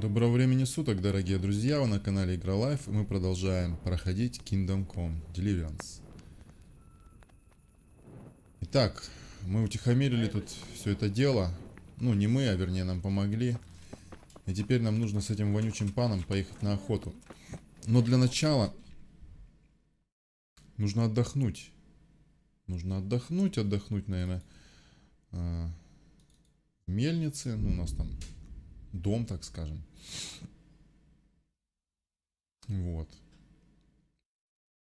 Доброго времени суток, дорогие друзья, вы на канале Игра Life, и мы продолжаем проходить Kingdom Come Deliverance. Итак, мы утихомирили тут все это дело. Ну, не мы, а вернее нам помогли. И теперь нам нужно с этим вонючим паном поехать на охоту. Но для начала нужно отдохнуть. Нужно отдохнуть, наверное, в мельнице. Ну, у нас там дом, так скажем. Вот.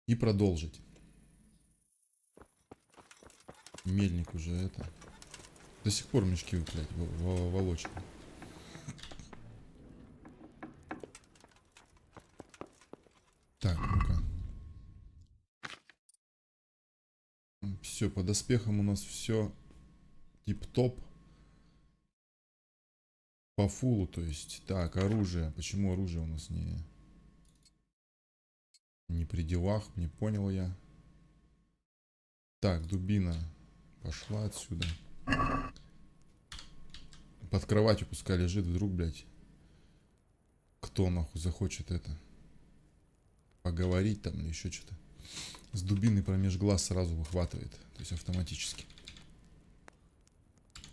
И продолжить. Мельник уже это. До сих пор мешки, блядь, волочат. Так, ну-ка. Все, по доспехам у нас все тип-топ. По фулу, то есть. Так, оружие. Почему оружие у нас не при делах? Не понял я. Так, дубина. Пошла отсюда. Под кроватью пускай лежит. Вдруг, блядь, кто нахуй захочет это поговорить там или еще что-то. С дубины промеж глаз сразу выхватывает. То есть автоматически.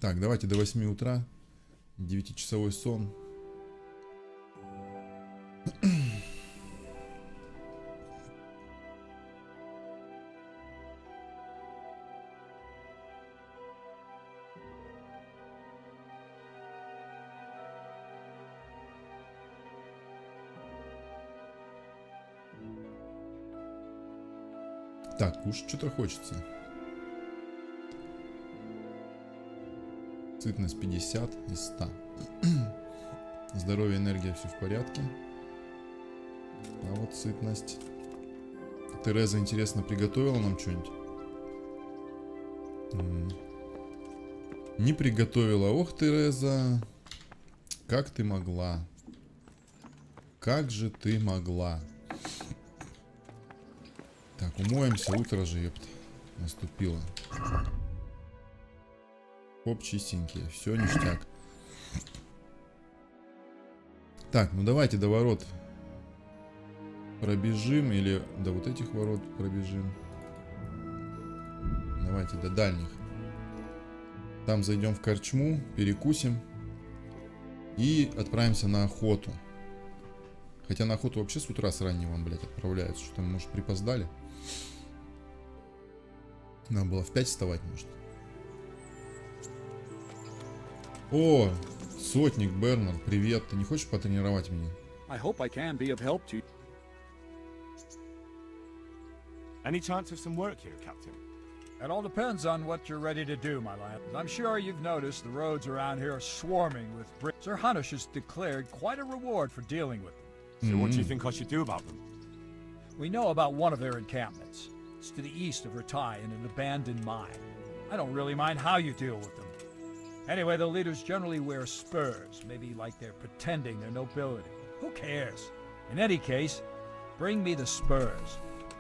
Так, давайте до 8 утра. 9-часовой сон. Так, кушать что-то хочется. Сытность 50 из 100. Здоровье, энергия, все в порядке. А вот сытность. Тереза, интересно, приготовила нам что-нибудь? Не приготовила. Ох, Тереза. Как ты могла? Как же ты могла? Так, умоемся. Утро же, ёпт, наступило. Хоп, чистенькие. Все, ништяк. Так, ну давайте до ворот пробежим. Или до вот этих ворот пробежим. Давайте до дальних. Там зайдем в корчму, перекусим. И отправимся на охоту. Хотя на охоту вообще с утра с раннего, блядь, отправляются. Что-то, может, припоздали. Надо было в 5 вставать, может. О, сотник Бернард, привет. Ты не хочешь потренировать меня? I hope I can be of help to you. Any chance of some work here, Captain? It all depends on what you're ready to do, my lad. I'm sure you've noticed the roads around here are swarming with Brits. Sir Hunnish has declared quite a reward for dealing with them. So what do you think I should do about them? We know about one of their encampments. It's to the east of Ratai in an abandoned mine. I don't really mind how you deal with them. Anyway, the leaders generally wear spurs, maybe like they're pretending they're nobility. Who cares? In any case, bring me the spurs,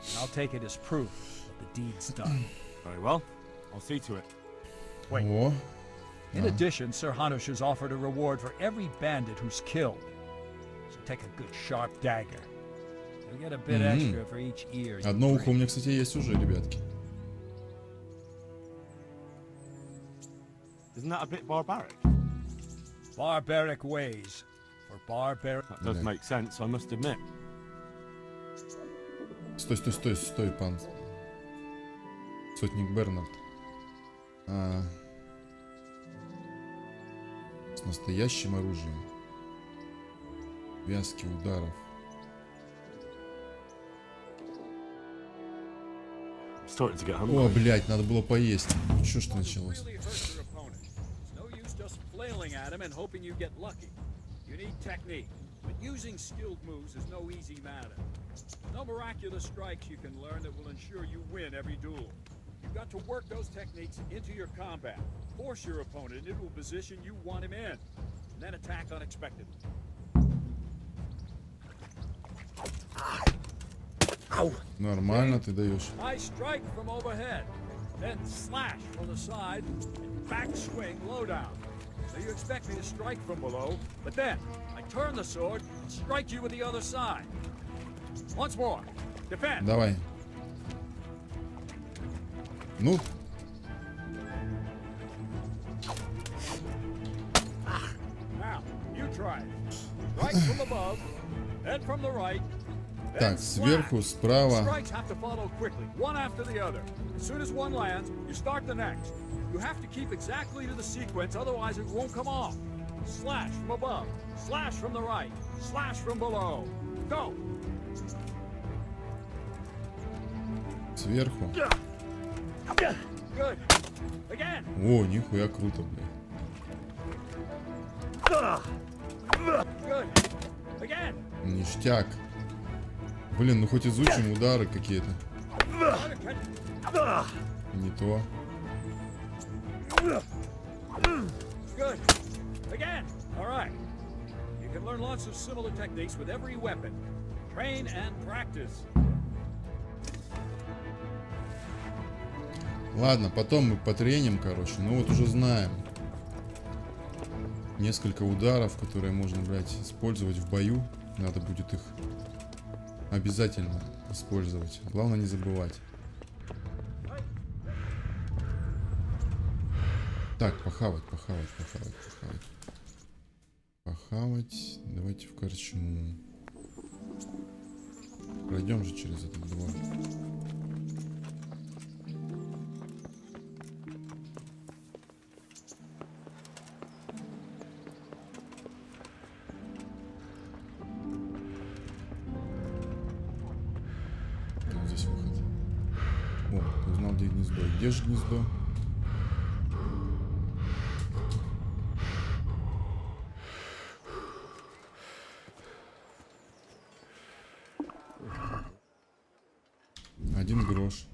and I'll take it as proof that the deed's done. Very well. I'll see to it. Wait. О, In addition, Sir Hunnish has offered a reward for every bandit who's killed. So take a good sharp dagger. You'll get a bit extra for each ear. you одно ухо у break. меня, кстати, есть уже, ребятки. Isn't that a bit barbaric? Barbaric ways for barbaric. That does Yeah. make sense, I must admit. Стой, стой, стой, стой, пан. Сотник Бернард. С настоящим оружием. Вязки ударов. I'm starting to get О, hungry. блядь, надо было поесть. Чё ж началось? Really hurt your opponent. It's no use just flailing at him and hoping you get lucky. You need technique, but using skilled moves is no easy matter. No miraculous strikes you can learn that will ensure you win every duel. You've got to work those techniques into your combat, force your opponent into a position you want him in, and then attack unexpectedly. Нормально ты даешь. I strike from overhead, then slash from the side, and back swing low down. So you expect me to strike from below, but then I turn the sword and strike you with the other side. Once more. Defend. Давай. Ну. Now, you try it. Strike from above, then from the right. Then Так, сверху, slash. справа. Strikes have to follow quickly, one after the other. As soon as one lands, you start the next. You have to keep exactly to the sequence, otherwise it won't come off. Slash from above, slash from the right, slash from below. Go! Сверху. Good. Again. О, нихуя круто, блядь. Good. Again. Ништяк. Блин, ну хоть изучим удары какие-то. Не то. Good. Again. All right. You can learn lots of similar techniques with every weapon. Train and practice. Ладно, потом мы потреним, короче. Ну вот уже знаем. Несколько ударов, которые можно, блядь, использовать в бою. Надо будет их обязательно использовать. Главное не забывать. Так, похавать. Похавать. Давайте в корчму. Пройдем же через этот двор. Вот здесь выход. О, ты узнал, где гнездо. Где же гнездо? Один грош.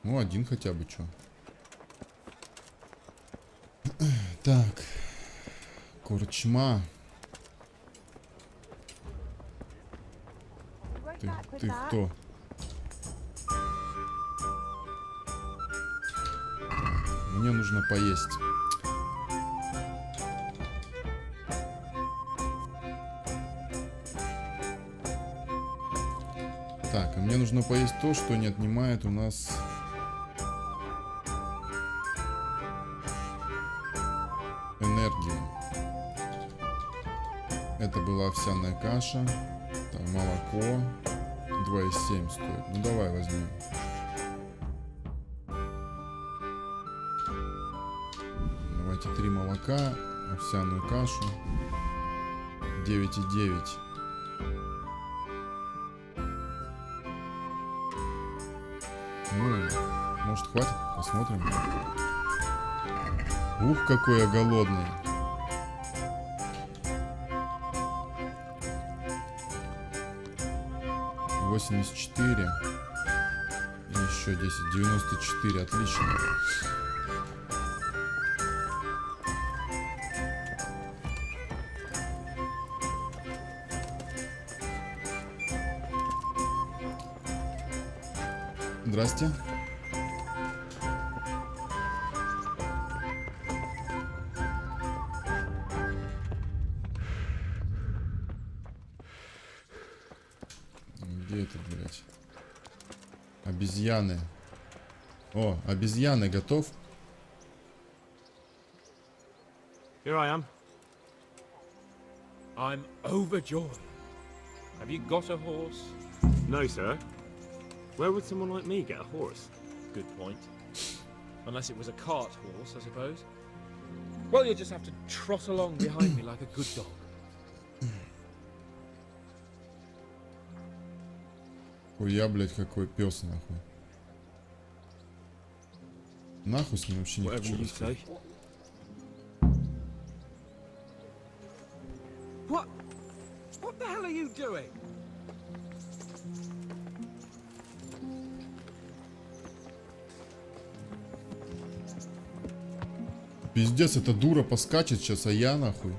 Ну, один хотя бы, чё. Так. Корчма. Ты кто? Мне нужно поесть. Так, а мне нужно поесть то, что не отнимает у нас энергию. Это была овсяная каша, там молоко, 2,7 стоит. Ну давай возьмем. Давайте 3 молока, овсяную кашу, 9,9. Ну, может, хватит? Посмотрим. Ух, какой я голодный. $84. И еще 10. 94. Отлично. Здрасте. Где это, блядь? Обезьяны. О, обезьяны, готов? Here I am. I'm overjoyed. Have you got a horse? No, sir. Where would someone like me get a horse? Good point. Unless it was a cart horse, I suppose. Well, you'll just have to trot along behind me like a good dog. Ой, я, блядь, какой пес, нахуй. Нахуй с ним вообще не Whatever хочу you say. рассказывать. What the hell are you doing? Пиздец, эта дура поскачет сейчас, а я нахуй.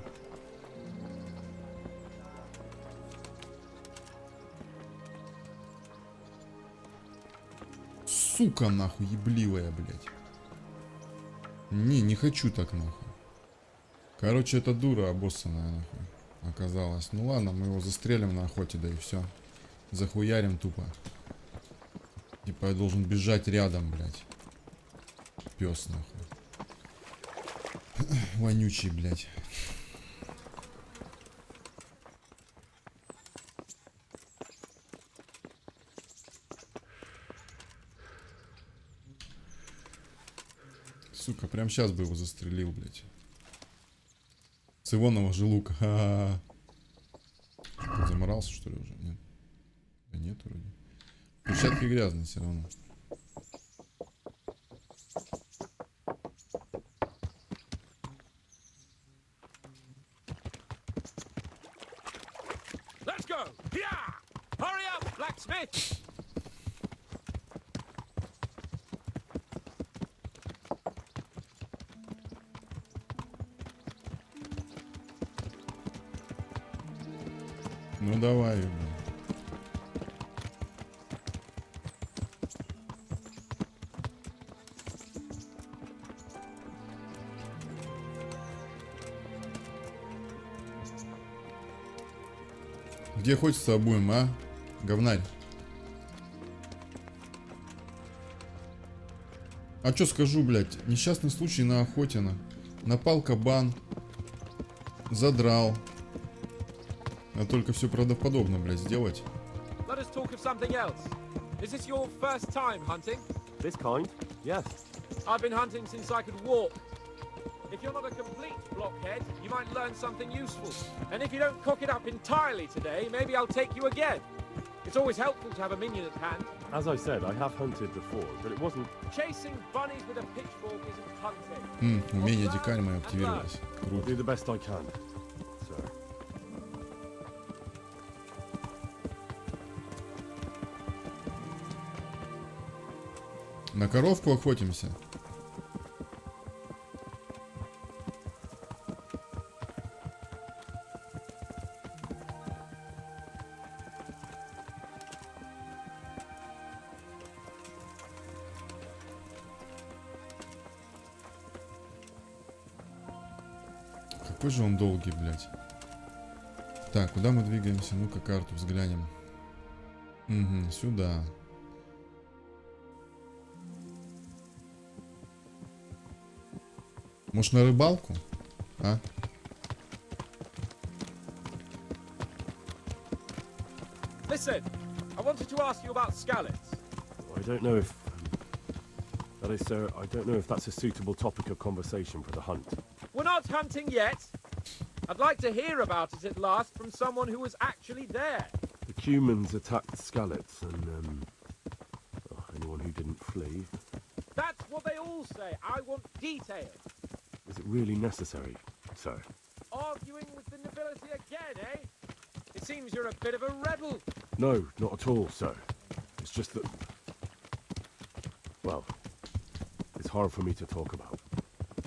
Сука, нахуй, ебливая, блядь. Не хочу так, нахуй. Короче, это дура обоссанная, нахуй, оказалась. Ну ладно, мы его застрелим на охоте, да и все. Захуярим тупо. Типа я должен бежать рядом, блядь. Пес, нахуй. Вонючий, блядь. Сука, прям сейчас бы его застрелил, блядь. С Ивонова же лука. Он заморался, что ли, уже? Нет. Да нет, вроде. Перчатки грязные все равно. Let's go! Yeah! Hurry up, blacksmith! Ну давай, блин. Где хочется обоим, а? Говнарь. А чё скажу, блядь? Несчастный случай на охоте. Напал кабан. Задрал. Надо только все правдоподобно, блядь, сделать. Let us talk of something else. Is this your first time hunting? This kind? Yes. I've been hunting since I could walk. If you're not a complete blockhead, you might learn something useful. And if you don't cock it up entirely today, maybe I'll take you again. It's always helpful to have a minion at hand. As I said, I have hunted before, but it wasn't... Chasing bunnies with a pitchfork isn't hunting. Умение дикарь мое активировалось. I'll Круто. do the best I can, sir. На коровку охотимся. Какой же он долгий, блядь. Так, куда мы двигаемся? Ну-ка карту взглянем. Угу, сюда. Может, на рыбалку? А? Listen, I wanted to ask you about scallops. I don't know if... That is, sir, I don't know if that's a suitable topic of conversation for the hunt. We're not hunting yet. I'd like to hear about it at last from someone who was actually there. The humans attacked Skalitz and, anyone who didn't flee. That's what they all say. I want details. Is it really necessary, sir? Arguing with the nobility again, eh? It seems you're a bit of a rebel. No, not at all, sir. It's just that... Well, it's hard for me to talk about.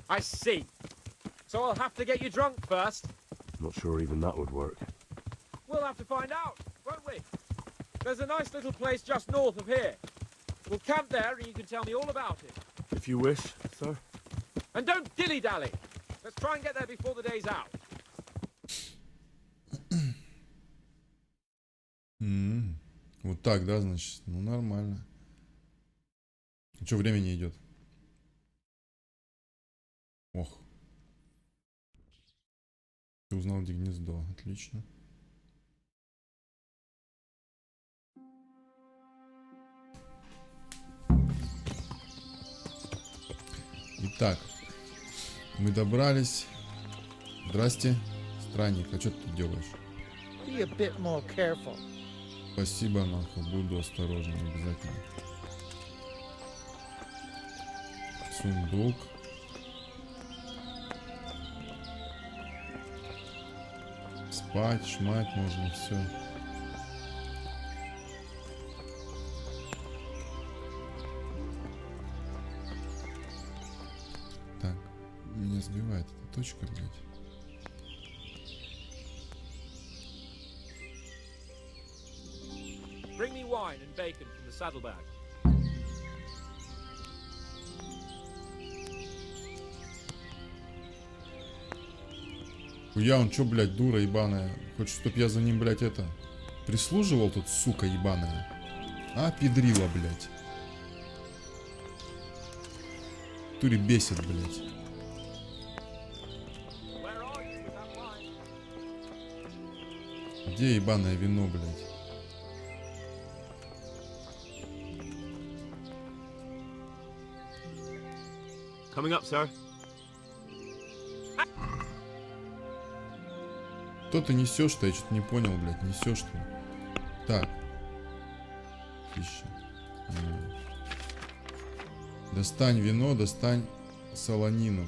I see. So I'll have to get you drunk first. Not sure even that would work. We'll have to find out, won't we? There's a nice little place just north of here. We'll camp there and you can tell me all about it. If you wish, sir. And don't dilly-dally. Let's try and get there before the day's out. Вот так, да, значит? Ну, нормально. Что, время не идет? Ох. Ты узнал, где гнездо. Отлично. Итак. Мы добрались. Здрасте. Странник, а что ты тут делаешь? Be a bit more careful. Спасибо, нахуй. Буду осторожен, обязательно. Сундук. Спать, шмать можно, все. Так, меня сбивает эта точка, блядь. Bring me wine and bacon from the saddlebag. Хуя, он чё, блядь, дура ебаная? Хочет, чтоб я за ним, блядь, это... Прислуживал тут, сука ебаная? А, педрила, блядь. Тури бесит, блядь. Где ебаное вино, блядь? Coming up, sir. Что ты несешь-то? Я что-то не понял, блядь. Несешь ты. Так. Пища. Достань вино, достань солонину.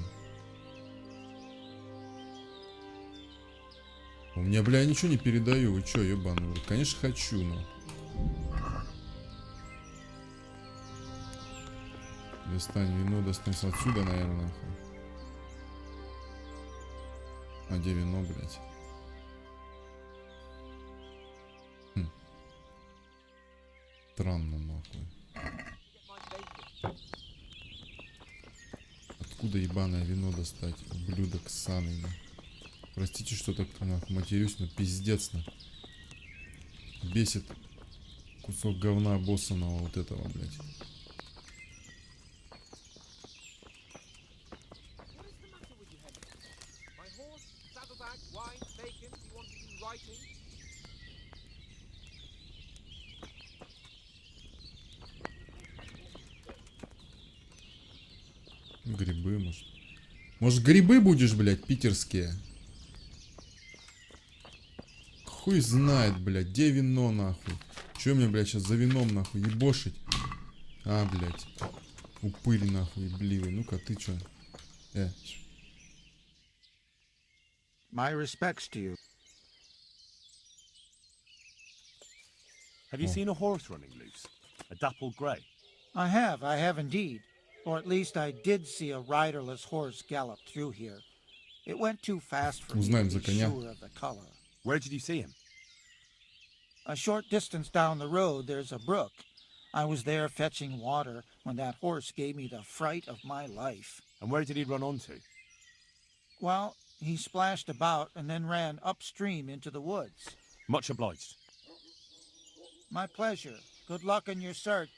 У меня, бля, я ничего не передаю. Вы чё, ебаный? Конечно, хочу, но... Достань вино, достань отсюда, наверное, нахуй. А где вино, блядь? Странно, нахуй. Откуда ебаное вино достать? Ублюдок ссаный, нахуй. Простите, что так нахуй матерюсь, но пиздец, нахуй. Бесит кусок говна боссаного вот этого, блядь. Грибы, может. Может, грибы будешь, блядь, питерские? Хуй знает, блядь, где вино, нахуй? Че мне, блядь, сейчас за вином, нахуй, ебошить? А, блядь. Упырь, нахуй, ебливый. Ну-ка, ты чё? My respects to you. Have you seen a horse running loose? A dappled grey? I have indeed. Or at least I did see a riderless horse gallop through here. It went too fast for me Узнаем to за be коня. sure of the color. Where did you see him? A short distance down the road, there's a brook. I was there fetching water when that horse gave me the fright of my life. And where did he run on to? Well, he splashed about and then ran upstream into the woods. Much obliged. My pleasure. Good luck in your search.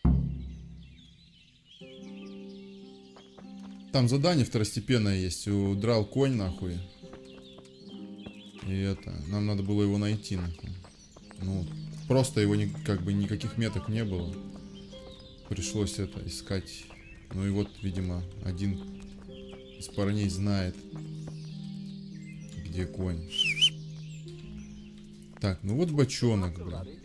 Там задание второстепенное есть. Удрал конь, нахуй. И это... Нам надо было его найти, нахуй. Ну, просто его как бы никаких меток не было. Пришлось это искать. Ну и вот, видимо, один из парней знает, где конь. Так, ну вот бочонок, блин.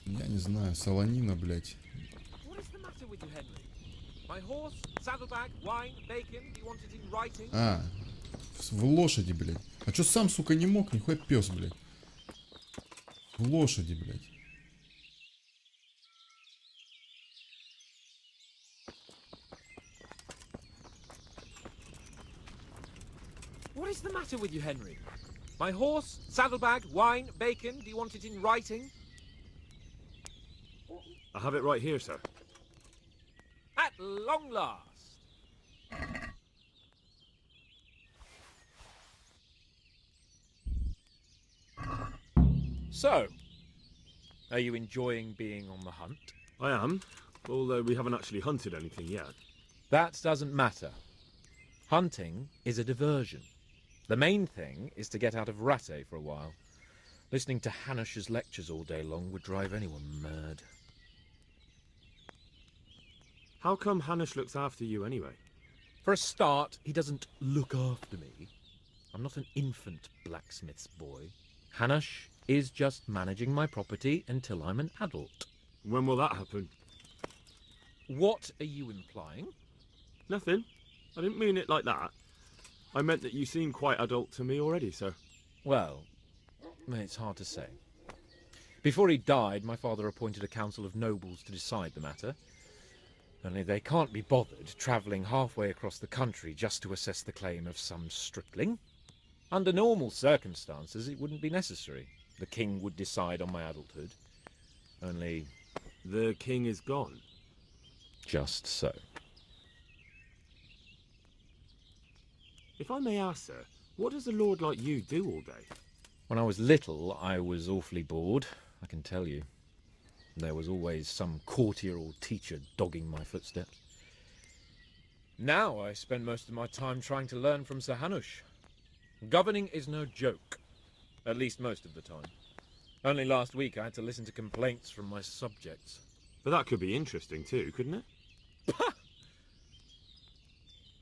Я не знаю, солонина, блядь. А, в лошади, блядь. А чё сам, сука, не мог? Нихуя пес, блядь. В лошади, блядь. What is the matter with you, Henry? My horse, saddlebag, wine, bacon. Do you want it in writing? I have it right here, sir. At long last. So, are you enjoying being on the hunt? I am, although we haven't actually hunted anything yet. That doesn't matter. Hunting is a diversion. The main thing is to get out of Rattay for a while. Listening to Hanish's lectures all day long would drive anyone mad. How come Hanish looks after you anyway? For a start, he doesn't look after me. I'm not an infant blacksmith's boy. Hanish is just managing my property until I'm an adult. When will that happen? What are you implying? Nothing. I didn't mean it like that. I meant that you seem quite adult to me already, sir. Well, it's hard to say. Before he died, my father appointed a council of nobles to decide the matter. Only they can't be bothered travelling halfway across the country just to assess the claim of some stripling. Under normal circumstances, it wouldn't be necessary. The king would decide on my adulthood. Only... The king is gone. Just so. If I may ask, sir, what does a lord like you do all day? When I was little, I was awfully bored, I can tell you. There was always some courtier or teacher dogging my footsteps. Now I spend most of my time trying to learn from Sir Hanush. Governing is no joke, at least most of the time. Only last week I had to listen to complaints from my subjects. But that could be interesting too, couldn't it?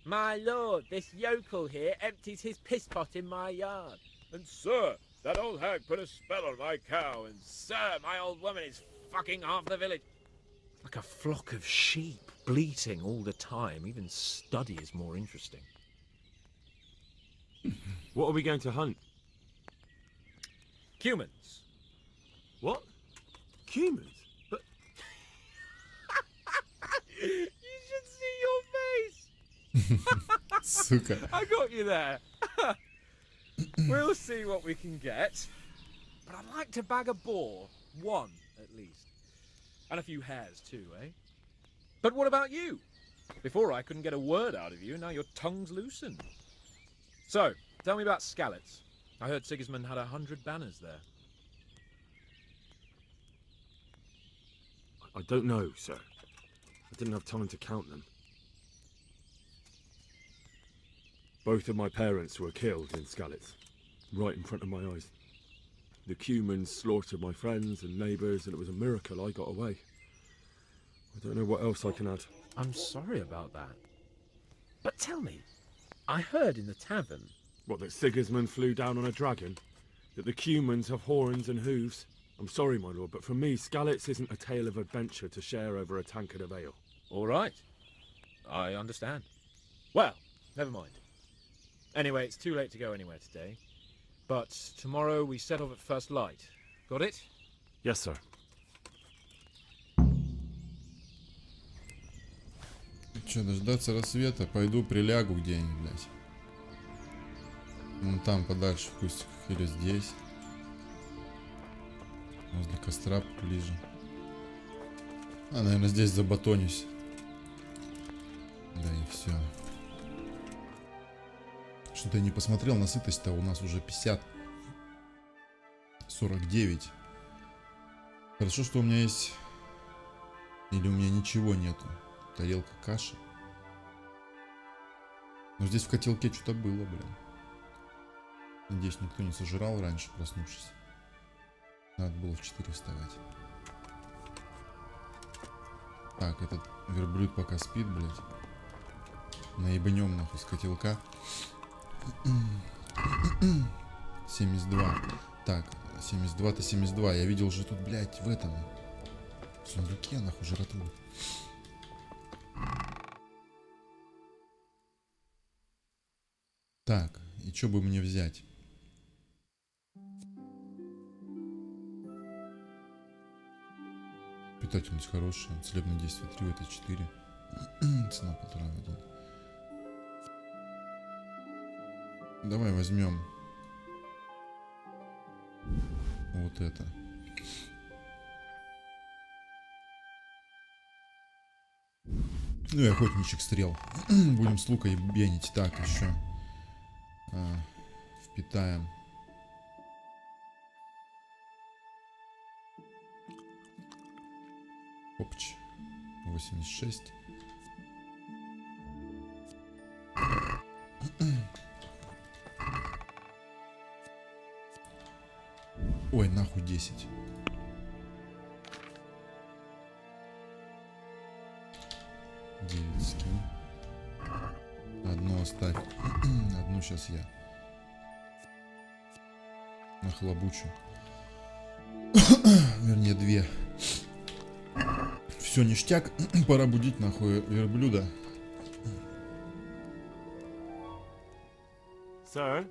My lord, this yokel here empties his piss pot in my yard. And sir, that old hag put a spell on my cow, and sir, my old woman is fucking half the village. Like a flock of sheep, bleating all the time. Even study is more interesting. What are we going to hunt? Humans. What? Humans? But You should see your face. Сука. I got you there. We'll see what we can get. But I'd like to bag a boar. One, at least. And a few hares, too, eh? But what about you? Before I couldn't get a word out of you, and now your tongue's loosened. So, tell me about Skalitz. I heard Sigismund had 100 banners there. I don't know, sir. I didn't have time to count them. Both of my parents were killed in Skalitz, right in front of my eyes. The Cumans slaughtered my friends and neighbours, and it was a miracle I got away. I don't know what else I can add. I'm sorry about that. But tell me, I heard in the tavern... What, that Sigismund flew down on a dragon? That the Cumans have horns and hooves? I'm sorry, my lord, but for me, Skalitz isn't a tale of adventure to share over a tankard of ale. All right. I understand. Well, never mind. Anyway, it's too late to go anywhere today. But tomorrow we set off at first light. Got it? Yes, sir. Че, дождаться рассвета? Пойду прилягу где-нибудь, блядь. Вон там подальше в кустиках или здесь. Возле костра ближе. А, наверное, здесь забатонюсь. Да и все. Что-то я не посмотрел на сытость-то. У нас уже 50. 49. Хорошо, что у меня есть... Или у меня ничего нету. Тарелка каши. Но здесь в котелке что-то было, блин. Надеюсь, никто не сожрал раньше, проснувшись. Надо было в 4 вставать. Так, этот верблюд пока спит, блядь. Наебнем нахуй с котелка. 72. Так, 72-то 72. Я видел же тут, блядь, в этом в сундуке, нахуй, жратву. Так, и что бы мне взять? Питательность хорошая. Целебное действие 3, это 4. Цена 1,5. Давай возьмем вот это. Ну и охотничек стрел. Будем с лукой бенить. Так, еще впитаем. Опч. 86. Ой, нахуй 10. Скинь. Одну оставь. Одну сейчас я нахлобучу. Вернее, 2. Все, ништяк. Пора будить нахуй верблюда. Sir?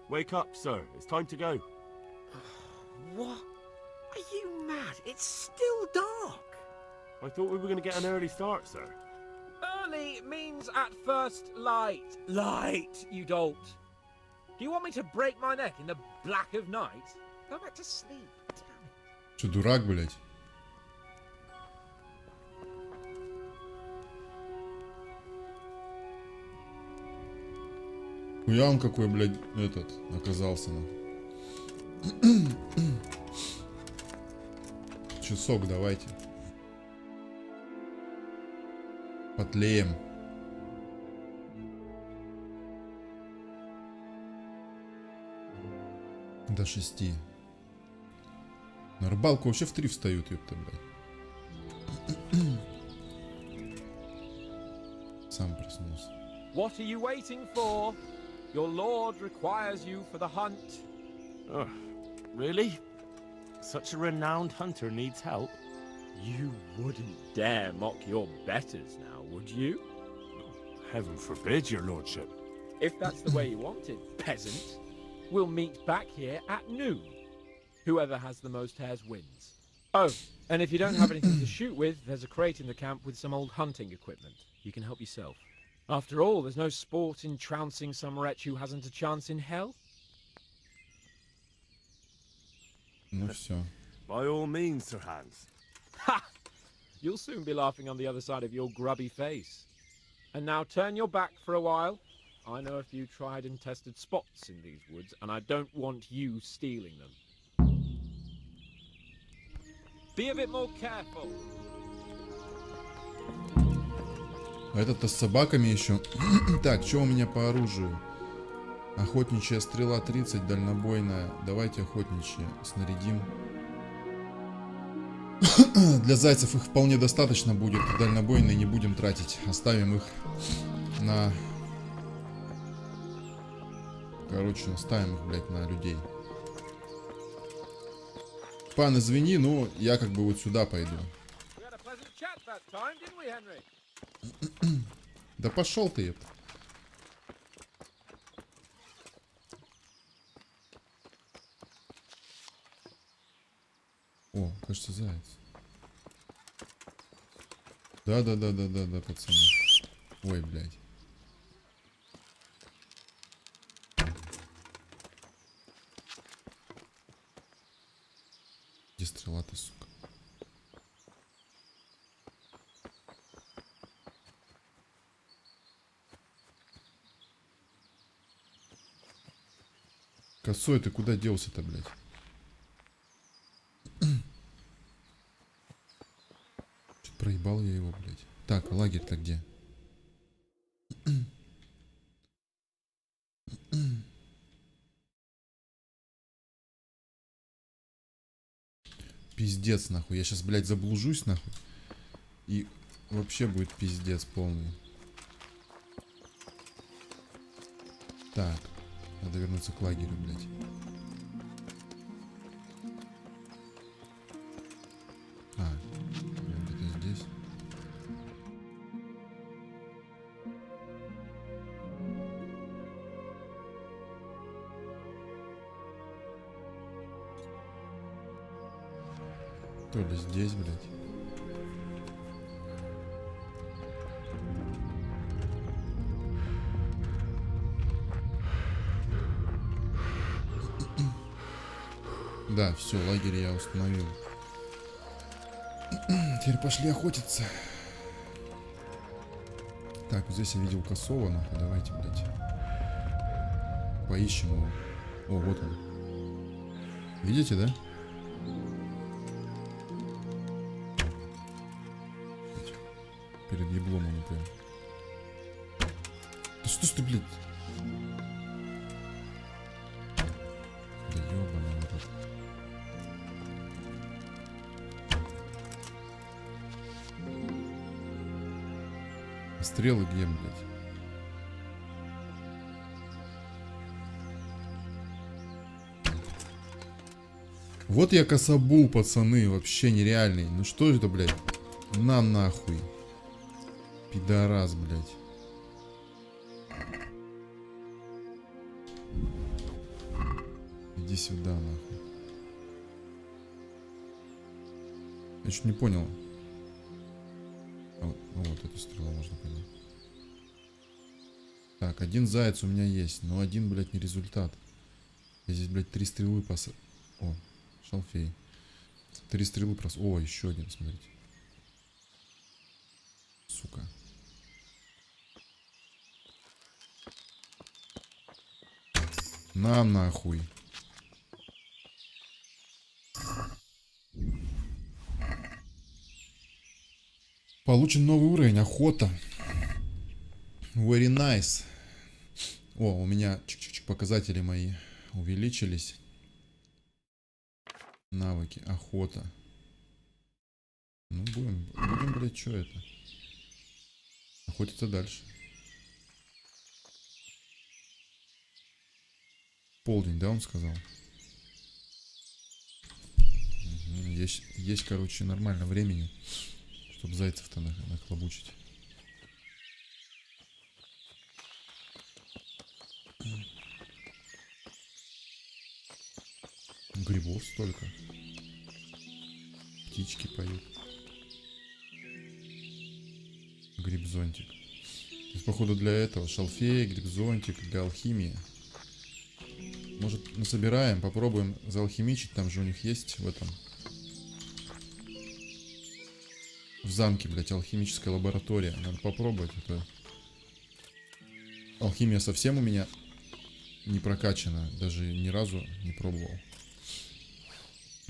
Wake up, sir. It's time to go. What? Are you mad? It's still dark. I thought we were going to get an early start, sir. Early means at first light. Light, you dolt. Do you want me to break my neck in the black of night? Go back to sleep. Damn it. Че, дурак, блядь? Хуя он какой, блядь, этот оказался. Часок давайте. Потлеем. До 6. На рыбалку вообще в 3 встают, ёпта, блядь. Сам проснулся. What are you waiting for? Your lord requires you for the hunt. Oh, really? Such a renowned hunter needs help. You wouldn't dare mock your betters now, would you? Heaven forbid, your lordship. If that's the way you want it, peasant, we'll meet back here at noon. Whoever has the most hares wins. Oh, and if you don't have anything to shoot with, there's a crate in the camp with some old hunting equipment. You can help yourself. After all, there's no sport in trouncing some wretch who hasn't a chance in hell. Ну все. By all means, Sir Hans. Ha! You'll soon be laughing on the other side of your grubby face. And now turn your back for a while. I know a few tried and tested spots in these woods, and I don't want you stealing them. Be a bit more careful. А этот-то с собаками еще. Так, что у меня по оружию? Охотничья стрела 30, дальнобойная. Давайте охотничья снарядим. Для зайцев их вполне достаточно будет. Дальнобойные не будем тратить. Оставим их на... Короче, оставим их, блядь, на людей. Пан, извини, но я как бы вот сюда пойду. Да пошел ты это. О, кажется, заяц. Да, пацаны. Ой, блядь. Где стрела-то, сука? Косой, ты куда делся-то, блядь? Чё-то проебал я его, блядь. Так, а лагерь-то где? Пиздец, нахуй. Я сейчас, блядь, заблужусь, нахуй. И вообще будет пиздец полный. Так. Надо вернуться к лагерю, блядь. А, где-то здесь. То ли здесь, блядь. Да, все, лагерь я установил. Теперь пошли охотиться. Так, вот здесь я видел косого, нахуй. Давайте, блядь. Поищем его. О, вот он. Видите, да? Перед еблом он прям. Да что ж ты, блядь? Да ёбаный в рот. Стрелы где, блядь? Вот я кособул, пацаны, вообще нереальный. Ну что это, блядь? На нахуй. Пидорас, блядь. Иди сюда, нахуй. Я чуть не понял. Вот эту стрелу можно понять. Так, один заяц у меня есть, но один, блядь, не результат. Я здесь, блядь, 3 стрелы О, шалфей. 3 стрелы О, еще один, смотрите. Сука. На нахуй. Получен новый уровень. Охота. Very nice. О, у меня чик-чик-чик показатели мои увеличились. Навыки. Охота. Ну, будем, блядь, что это? Охотиться дальше. Полдень, да, он сказал? Угу, есть, короче, нормально времени, чтобы зайцев-то нахлобучить. Грибов столько. Птички поют. Гриб-зонтик. То есть, походу, для этого шалфей, гриб-зонтик, для алхимии. Может, насобираем, попробуем заалхимичить. Там же у них есть в этом... В замке, блядь, алхимическая лаборатория. Надо попробовать. Это... Алхимия совсем у меня не прокачана. Даже ни разу не пробовал.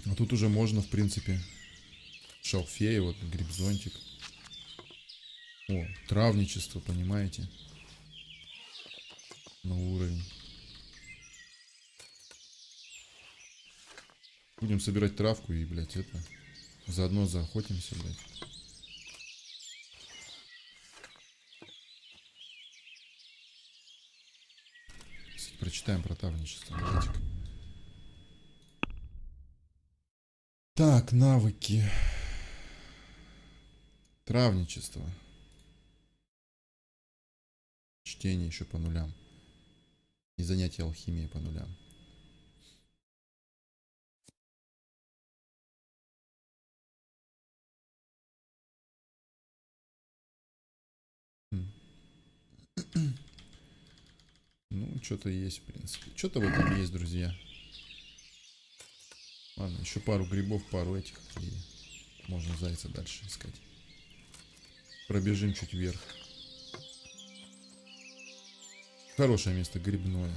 А тут уже можно, в принципе, шалфей, вот, гриб-зонтик. О, травничество, понимаете? На уровень. Будем собирать травку и, блядь, это... Заодно заохотимся, блядь. Кстати, прочитаем про травничество. Давайте-ка. Так, навыки. Травничество. Чтение еще по нулям. И занятие алхимией по нулям. Ну, что-то есть, в принципе. Что-то в этом есть, друзья. Ладно, еще пару грибов, пару этих. И можно зайца дальше искать. Пробежим чуть вверх. Хорошее место, грибное.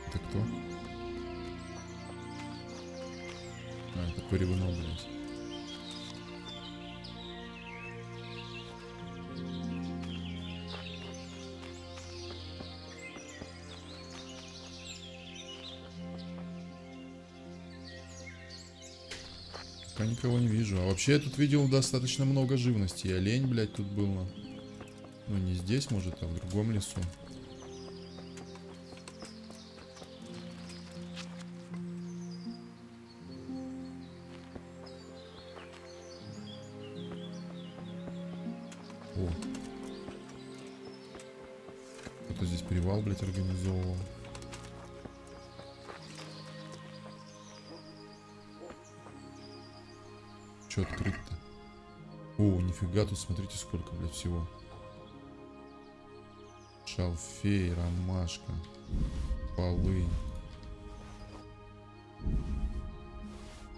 Это кто? А, это поревно, блядь. Пока никого не вижу. А вообще я тут видел достаточно много живности. И олень, блядь, тут было. Ну, не здесь, может, а в другом лесу. О. Кто-то здесь привал, блядь, организовывал. Че открыть-то? О, нифига, тут смотрите сколько, блядь, всего. Шалфей, ромашка, полынь.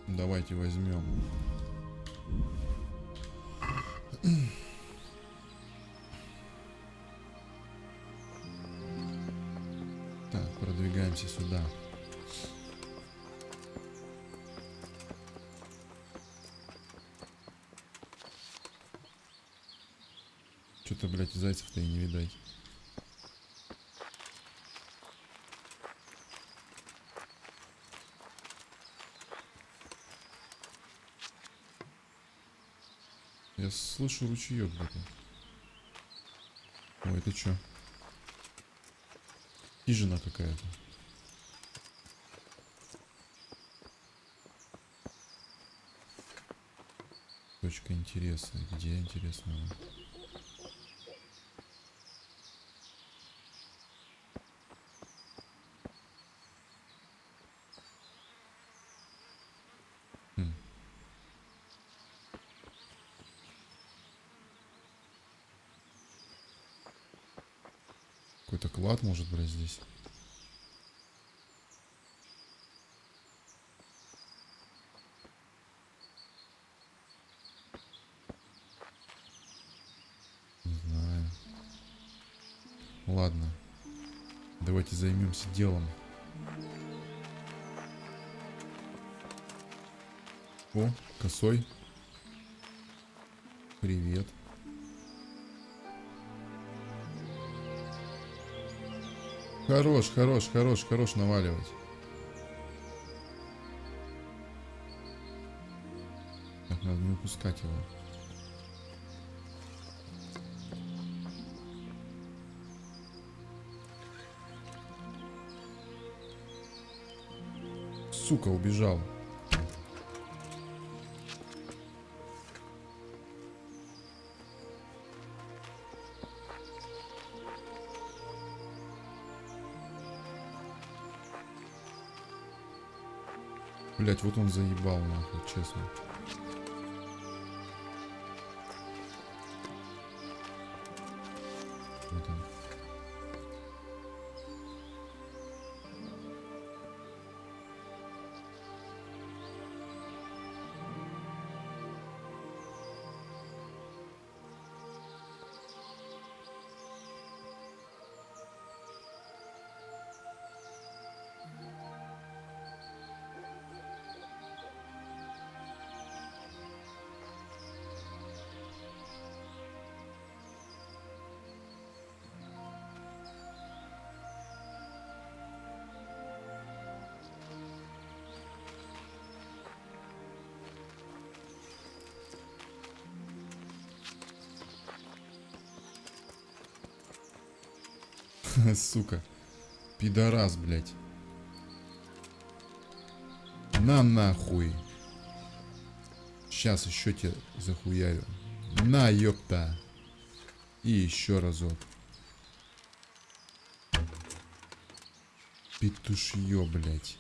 Давайте возьмем. Так, продвигаемся сюда. Что-то, блядь, зайцев-то и не видать. Я слышу ручеек где-то. Ой, это что? Хижина какая-то. Точка интереса. Где, интересно? Какой-то клад может быть здесь. Ладно. Давайте займемся делом. О, косой. Привет. Хорош, хорош, хорош, хорош наваливать. Так, надо не упускать его. Сука, убежал. Блять, вот он заебал, нахуй, честно. Вот он. Сука. Пидорас, блядь. На нахуй. Сейчас еще тебе захуярю. На, ёпта. И еще разок. Петушье, блядь.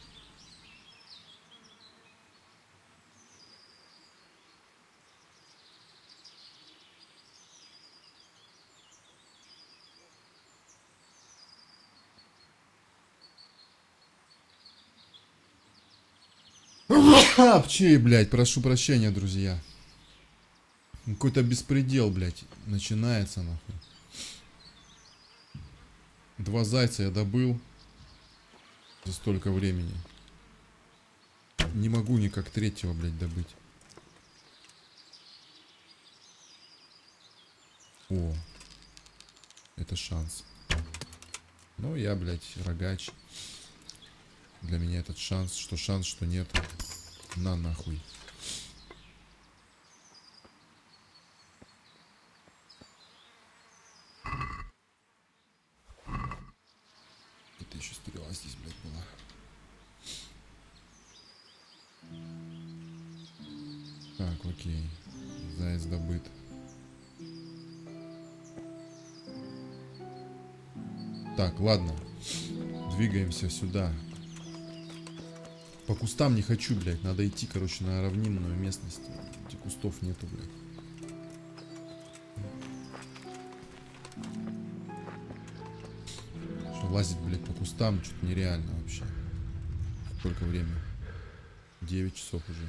Пчей, блядь, прошу прощения, друзья. Какой-то беспредел, блядь, начинается, нахуй. 2 зайца я добыл за столько времени. Не могу никак 3-го, блядь, добыть. О, это шанс. Ну, я, блядь, рогач. Для меня этот шанс, что нет. На нахуй. Это еще стрела здесь, блядь, была. Так, окей. Заяц добыт. Так, ладно. Двигаемся сюда. По кустам не хочу, блядь. Надо идти, короче, на равнинную местность. Этих кустов нету, блядь. Что лазить, блядь, по кустам, что-то нереально вообще. Сколько времени? 9 часов уже.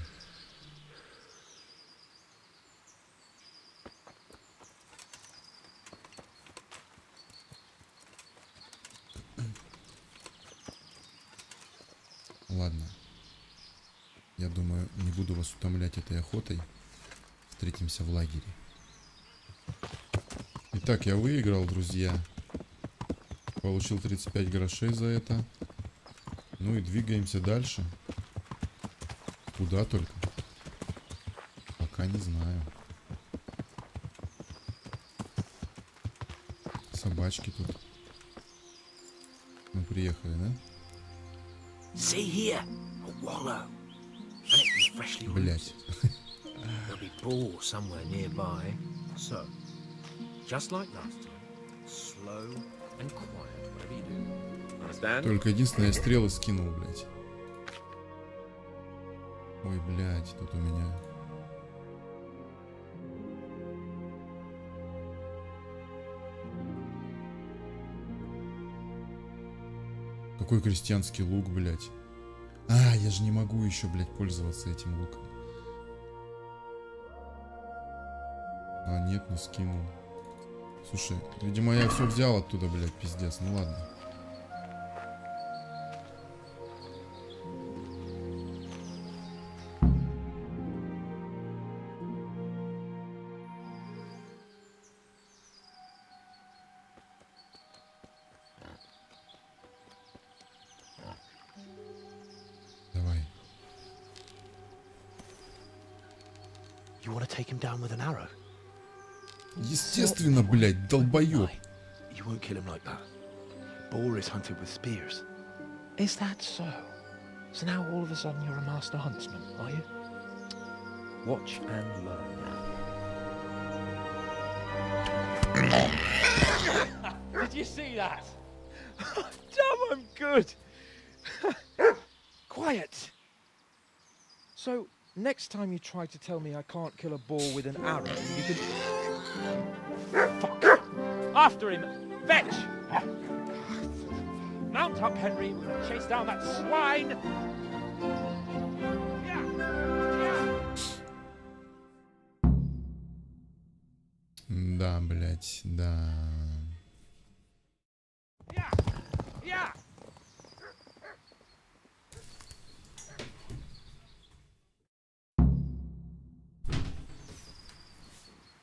Ладно. Я думаю, не буду вас утомлять этой охотой. Встретимся в лагере. Итак, я выиграл, друзья. Получил 35 грошей за это. Ну и двигаемся дальше. Куда только? Пока не знаю. Собачки тут. Мы приехали, да? See here, a wallow. And it's freshly Блять. rooted. There'll be boar somewhere nearby. So, just like last time, slow and quiet, whatever you do. Understand? Только единственное, я стрелы скинул, блять. Ой, блять, тут у меня. Какой крестьянский лук, блять. А, я же не могу еще, блять, пользоваться этим луком. А, нет, не скинул. Слушай, видимо, я все взял оттуда, блядь, пиздец. Ну ладно. Давай. You want to take him down with an arrow? Естественно, блядь, долбоёб. You won't kill him like that. Boar is hunted with spears. Is that so? So now all of a sudden you're a master huntsman, are you? Watch and learn. Did you see that? Damn, I'm good. Quiet. So, next time you try to tell me I can't kill a boar with an arrow, you can... Fuck! After him! Fetch! Mount up, Henry. We're gonna chase down that swine! Yeah! Да, блядь, да. Yeah! Yeah!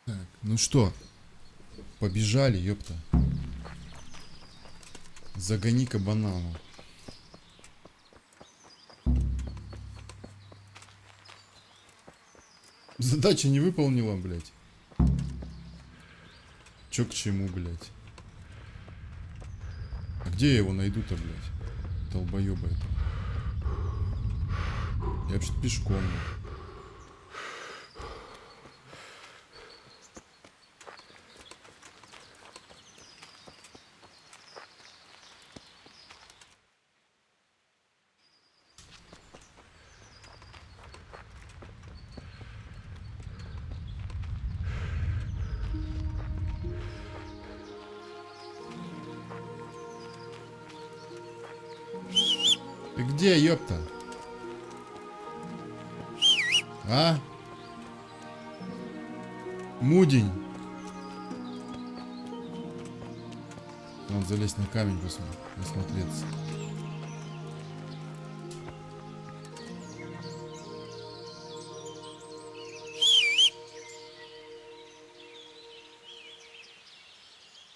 Так, ну что, побежали, ёпта. Загони-ка банану. Задача не выполнила, блядь. Чё к чему, блядь? А где я его найду-то, блядь? Долбоёба это. Я вообще-то пешком. Ты где, ёпта? А? Мудень. Надо залезть на камень, посмотреться.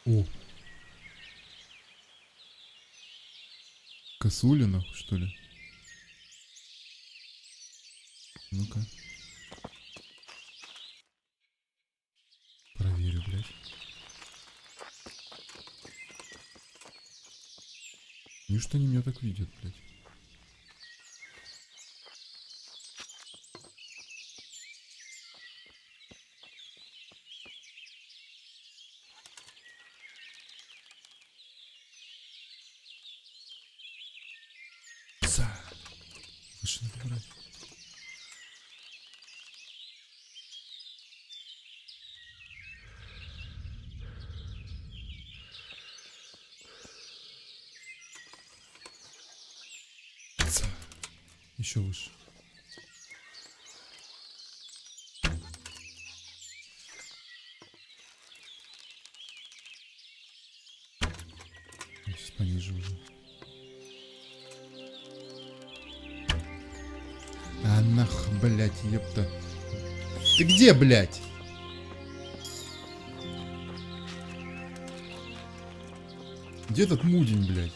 О. Косуля, нахуй, что ли? Ну-ка. Проверю, блядь. Неужто они меня так видят, блядь? Выше надо брать. Еще выше. Сейчас пониже уже. А нах, блядь, ёпта. Ты где, блядь? Где этот мудень, блядь?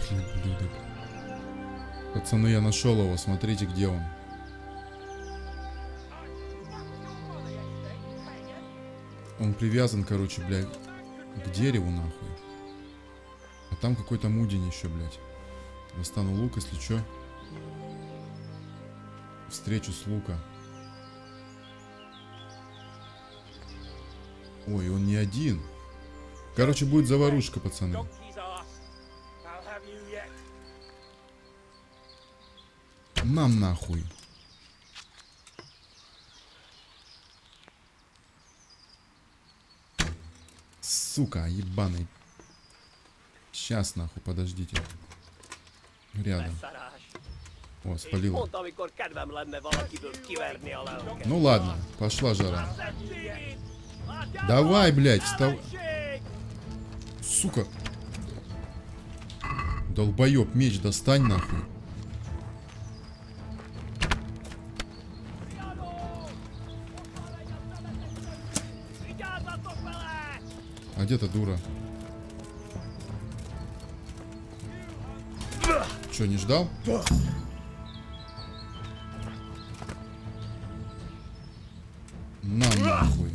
Ублюдок. Пацаны, я нашел его, смотрите, где он. Он привязан, короче, блядь, к дереву, нахуй. А там какой-то мудень еще, блядь. Достану лук, если чё. Встречу с лука. Ой, он не один. Короче, будет заварушка, пацаны. Нам нахуй. Сука, ебаный. Сейчас нахуй, подождите. Рядом. О, спалила. Ну ладно, пошла жара. Давай, блядь, вставай. Сука. Долбоёб, меч достань нахуй. А где та дура? Чё, не ждал? На нахуй.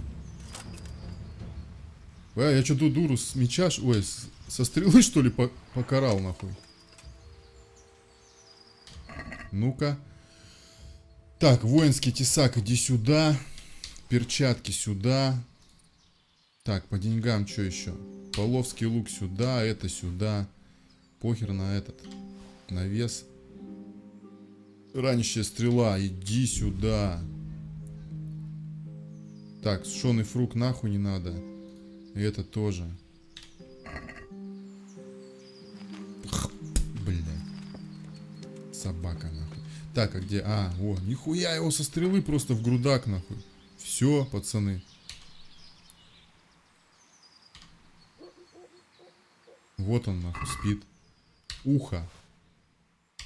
Я что, ту дуру с меча, ой, со стрелы что ли покарал нахуй? Ну-ка. Так, воинский тесак, иди сюда. Перчатки сюда. Так, по деньгам что еще? Половский лук сюда, это сюда. Похер на этот. Навес. Ранящая стрела, иди сюда. Так, сушеный фрукт нахуй не надо. И это тоже. Бля. Собака нахуй. Так, а где? А, о, нихуя его со стрелы просто в грудак нахуй. Все, пацаны. Вот он нахуй спит. Ухо.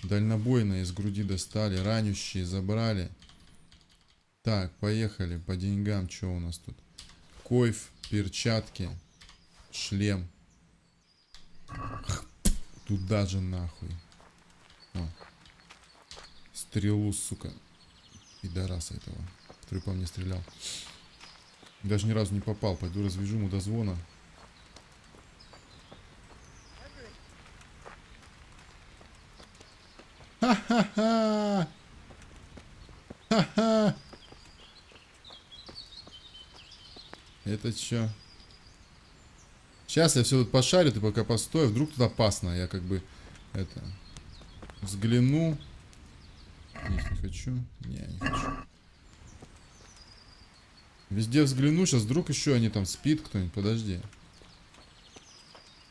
Дальнобойное из груди достали. Ранющие забрали. Так, поехали. По деньгам. Что у нас тут? Койф, перчатки, шлем. Туда же нахуй. О. Стрелу, сука. Пидораса этого, который по мне стрелял. Даже ни разу не попал. Пойду развяжу ему до звона. Ха-ха-ха! Ха-ха! Это чё? Сейчас я все тут пошарю, ты пока постой. Вдруг тут опасно. Я как бы это взгляну. Нет, не хочу. Не хочу. Везде взгляну. Сейчас вдруг еще они там спит кто-нибудь. Подожди.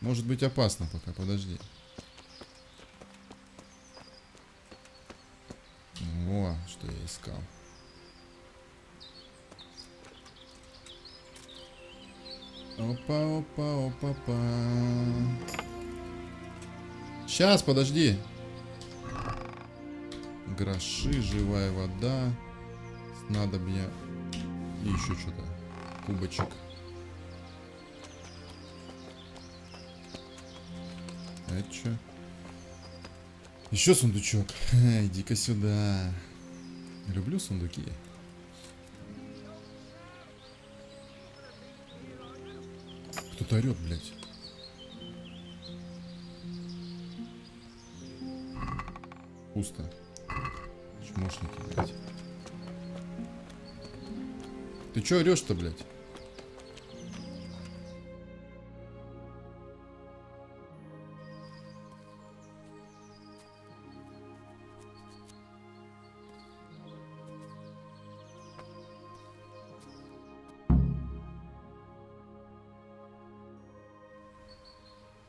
Может быть опасно пока. Подожди. О, что я искал. Опа, опа, опа, опа. Сейчас, подожди. Гроши, живая вода, снадобья и еще что-то. Кубочек. А это что? Еще сундучок. Иди-ка сюда. Люблю сундуки. Кто-то орет, блядь. Пусто. Чмошники, блядь. Ты чё орешь-то, блядь?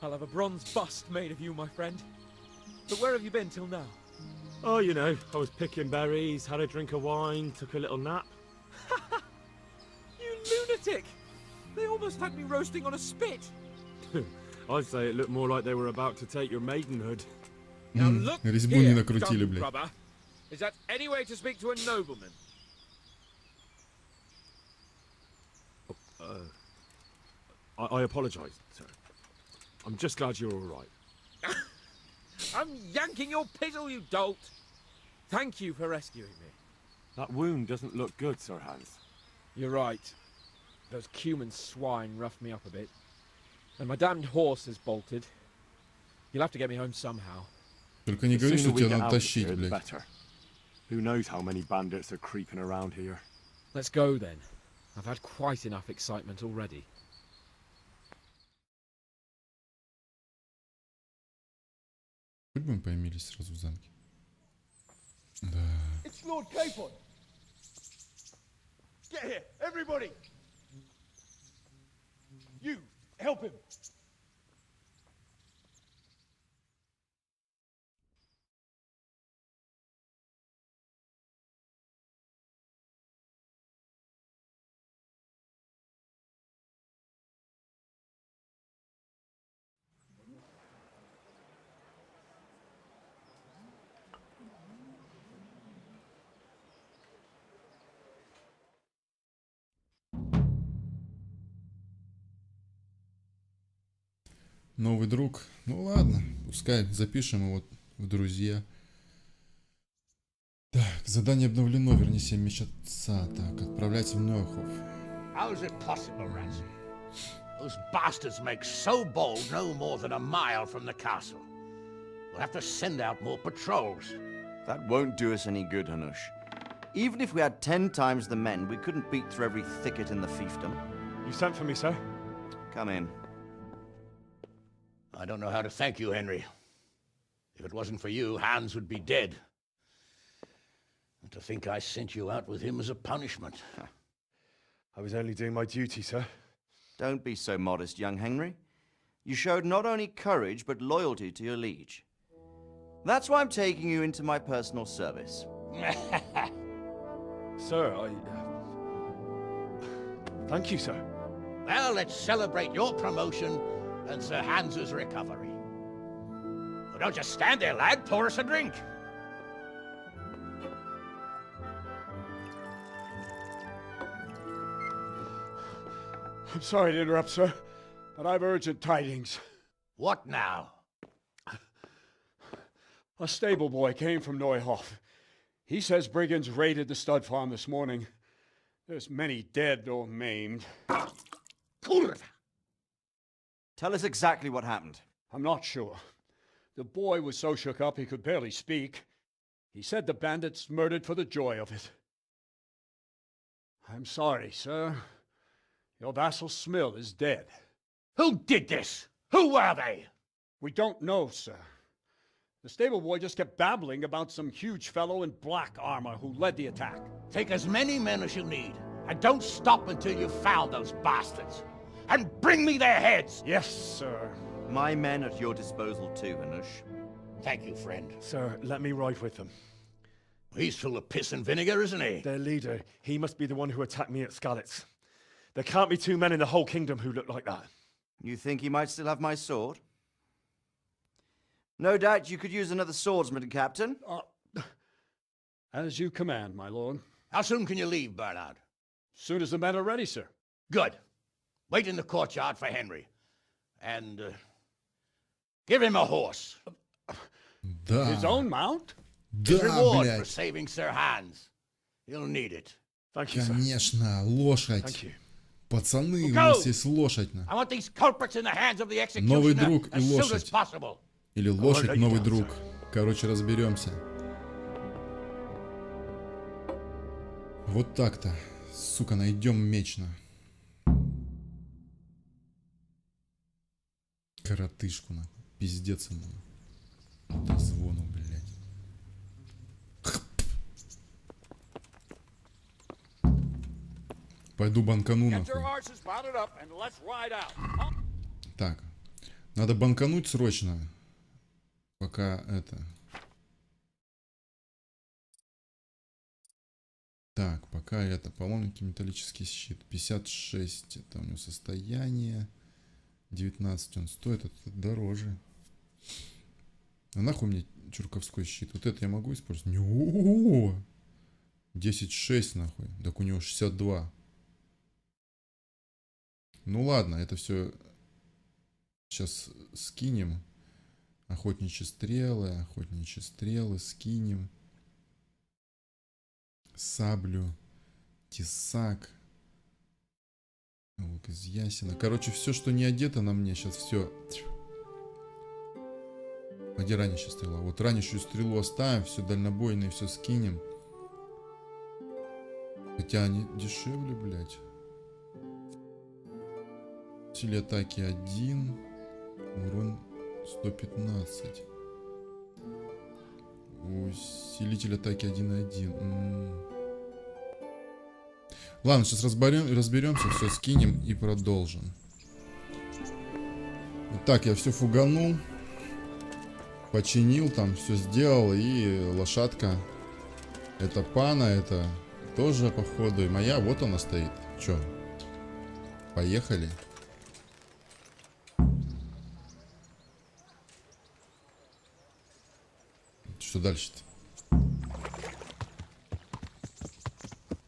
I'll have a bronze bust made of you, my friend. But where have you been till now? Oh, you know, I was picking berries, had a drink of wine, took a little nap. You lunatic! They almost had me roasting on a spit. I'd say it looked more like they were about to take your maidenhood. Now look Резьбу не here, накрутили, dumb блядь. rubber. Is that any way to speak to a nobleman? I apologise, sir. I'm just glad you're all right. I'm yanking your pizzle, you dolt! Thank you for rescuing me. That wound doesn't look good, Sir Hans. You're right. Those Cuman swine roughed me up a bit. And my damned horse has bolted. You'll have to get me home somehow. Только не The говори, sooner что we тебя get надо out of тащить, here, the блядь. better. Who knows how many bandits are creeping around here? Let's go then. I've had quite enough excitement already. Хоть бы мы поймились сразу в замке. Да. It's Lord Capon. Get here, everybody. You, help him. Новый друг. Ну ладно, пускай запишем его в друзья. Так, задание обновлено. Верни 7 меч отца. Так, отправляйся в Новый. How is it possible, Ransom? Those bastards make so bold no more than a mile from the castle. We'll have to send out more patrols. That won't do us any good, Hanush. Even if we had 10 times the men, we couldn't beat through every thicket in the fiefdom. You sent for me, sir? Come in. I don't know how to thank you, Henry. If it wasn't for you, Hans would be dead. And to think I sent you out with him as a punishment. I was only doing my duty, sir. Don't be so modest, young Henry. You showed not only courage, but loyalty to your liege. That's why I'm taking you into my personal service. Sir, Thank you, sir. Well, let's celebrate your promotion and Sir Hans's recovery. Well, don't just stand there, lad. Pour us a drink. I'm sorry to interrupt, sir, but I've urgent tidings. What now? A stable boy came from Neuhof. He says brigands raided the stud farm this morning. There's many dead or maimed. Kurva! Tell us exactly what happened. I'm not sure. The boy was so shook up he could barely speak. He said the bandits murdered for the joy of it. I'm sorry, sir. Your vassal Smill is dead. Who did this? Who were they? We don't know, sir. The stable boy just kept babbling about some huge fellow in black armor who led the attack. Take as many men as you need, and don't stop until you've found those bastards. And bring me their heads! Yes, sir. My men at your disposal too, Hanush. Thank you, friend. Sir, let me ride with them. He's full of piss and vinegar, isn't he? Their leader, he must be the one who attacked me at Skalitz. There can't be 2 men in the whole kingdom who look like that. You think he might still have my sword? No doubt you could use another swordsman, Captain. As you command, my lord. How soon can you leave, Bernard? Soon as the men are ready, sir. Good. Wait in the courtyard for Henry. And, give him a horse. Да. His own mount? His Да, reward for блядь. saving Sir Hans. He'll need it. Thank you, sir. Конечно, лошадь. Thank you. Пацаны, у Go! нас есть лошадь. I want these culprits in the hands of the Новый executioner друг и as soon as лошадь. possible. Или лошадь, Alright, новый sir. друг. Короче, разберемся. Вот так-то. Сука, найдем мечно. Коротышку, нахуй. Пиздец ему. До звону, блядь. Пойду банкану, Get your нахуй. horses mounted up and let's ride out. Так. Надо банкануть срочно. Пока это... Так, пока это... Паломники, металлический щит. 56. Это у него состояние. 19 он стоит. Это дороже. А нахуй мне чурковской щит? Вот это я могу использовать? О-о-о! 10-6 нахуй. Так у него 62. Ну ладно, это все сейчас скинем. Охотничьи стрелы скинем. Саблю, тесак, лук из ясена. Короче, все, что не одето на мне, сейчас все. А где ранящая стрела? Вот ранящую стрелу оставим, все дальнобойное, все скинем. Хотя они дешевле, блядь. Силе атаки 1. Урон 115. Усилитель атаки 1.1. Ладно, сейчас разберемся, все скинем и продолжим. Итак, я все фуганул. Починил там, все сделал. И лошадка. Это пана, это тоже походу. И моя, вот она стоит. Че? Поехали. Что дальше-то?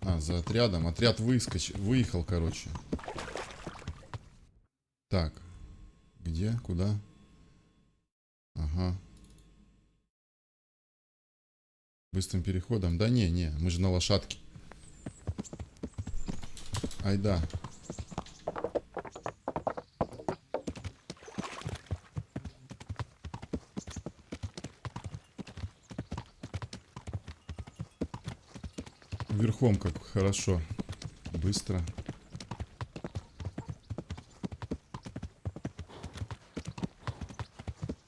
А, за отрядом. Отряд выехал, короче. Так. Где Где? Куда? Ага. Быстрым переходом. Да не, мы же на лошадке. Айда. Верхом как хорошо. Быстро.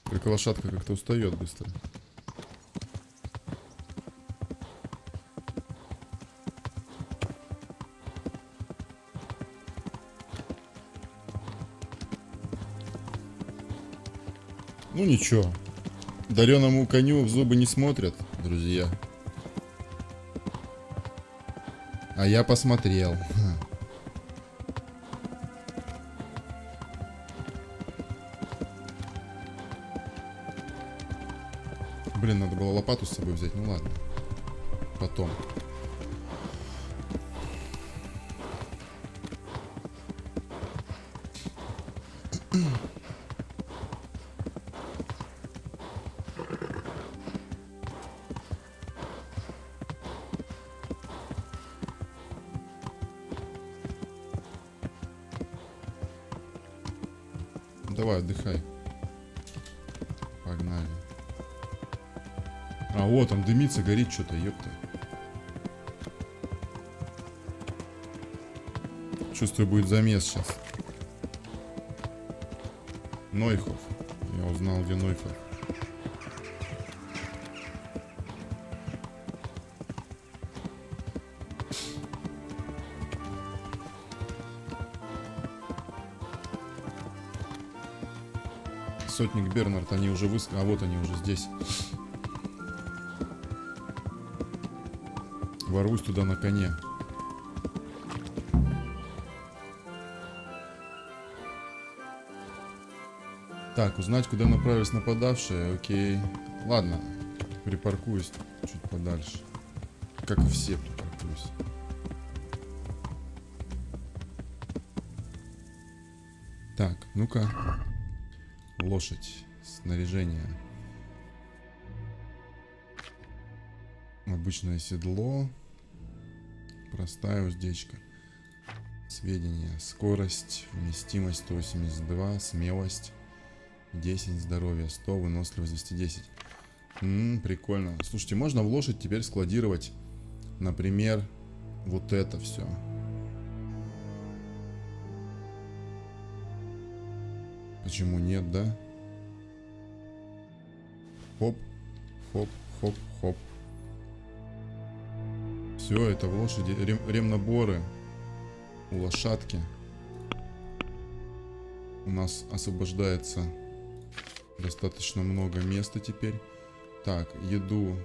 Только лошадка как-то устает быстро. Ну ничего. Дареному коню в зубы не смотрят, друзья. А я посмотрел. Блин, надо было лопату с собой взять. Ну ладно. Потом. Давай, отдыхай. Погнали. А, вот, там дымится, горит что-то, ёпта. Чувствую, будет замес сейчас. Нойхов. Я узнал, где Нойхов. Сотник Бернард, они уже А вот они уже здесь. Ворвусь туда на коне. Так, узнать, куда направились нападавшие. Окей. Ладно, припаркуюсь чуть подальше. Как и все припаркуюсь. Так, ну-ка. Лошадь, снаряжение. Обычное седло. Простая уздечка. Сведения. Скорость, вместимость 182, смелость 10, здоровье 100, выносливость 210. Прикольно. Слушайте, можно в лошадь теперь складировать, например, вот это все. Почему нет, да? Хоп, хоп, хоп, хоп. Все, это в лошади. Ремнаборы у лошадки. У нас освобождается достаточно много места теперь. Так, еду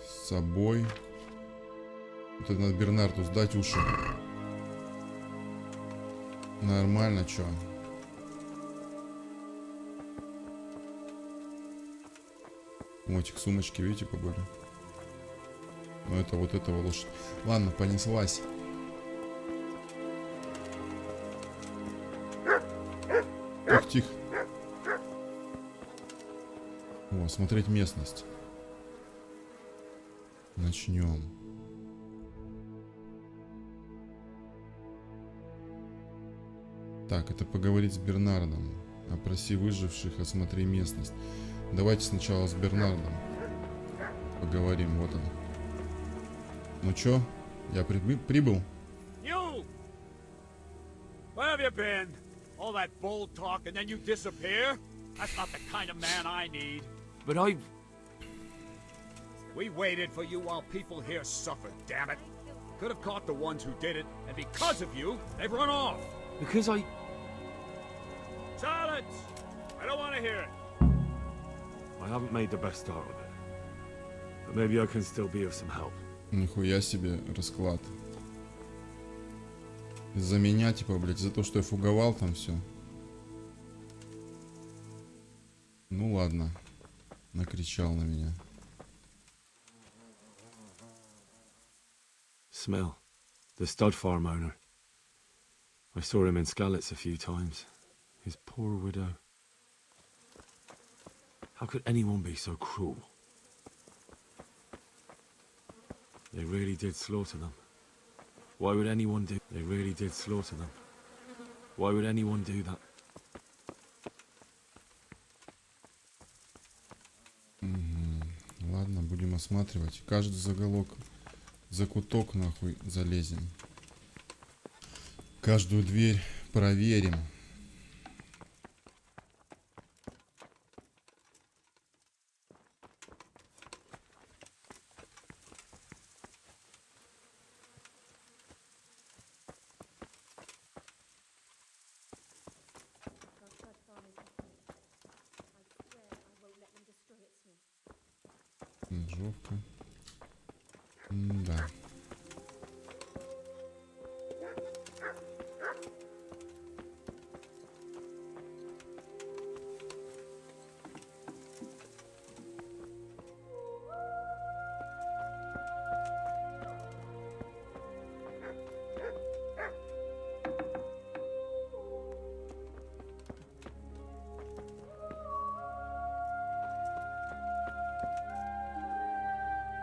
с собой. Вот это надо Бернарду сдать уши. Нормально, чё? Мотик, сумочки, видите, побыли? Ну это вот этого лошадь. Ладно, понеслась. Тихо, тихо. О, смотреть местность. Начнем. Так, это поговорить с Бернардом. Опроси выживших, осмотри местность. Давайте сначала с Бернардом поговорим. Вот он. Ну чё, я прибыл? You! Where have you been? All that bold talk and then you disappear? That's not the kind of man I need. But I... We waited for you while people here suffered, damn it. Could have caught the ones who did it, and because of you, they've run off. Because I... Silence! I don't want to hear it. I haven't made the best start with it. But maybe I can still be of some help. Нихуя себе расклад. Из-за меня, типа, блядь, за то, что я фуговал там все. Ну ладно. Накричал на меня. Smell. The stud farm owner. I saw him in Skalitz a few times. His poor widow. How could anyone be so cruel? They really did slaughter them. Why would anyone do... They really did slaughter them. Why would anyone do that? Ладно, будем осматривать. Каждый заголок, закуток нахуй залезем. Каждую дверь проверим. Ножовка. Да.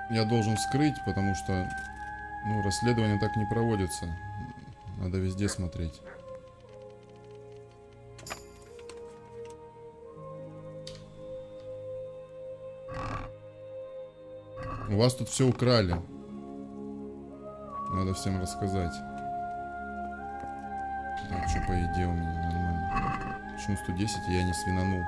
Я должен вскрыть, потому что, ну, расследование так не проводится. Надо везде смотреть. У вас тут все украли. Надо всем рассказать. Так, что по еде у меня нормально. Почему 110, и я не свинанул?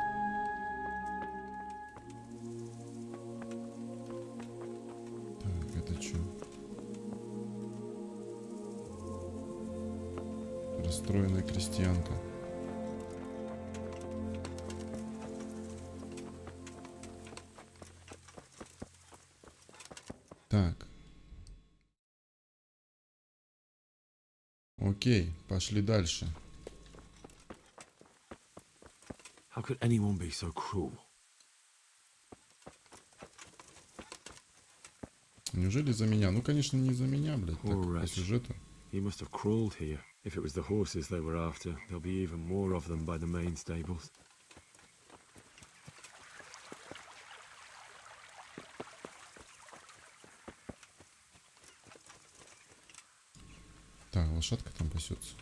Расстроенная крестьянка. Так. Окей, пошли дальше. How could anyone be so cruel? Неужели за меня? Ну, конечно, не за меня, блядь, так, по сюжету. He must have crawled here. If it was the horses they were after, there'll be even more of them by the main stables. Так, лошадка там пасется.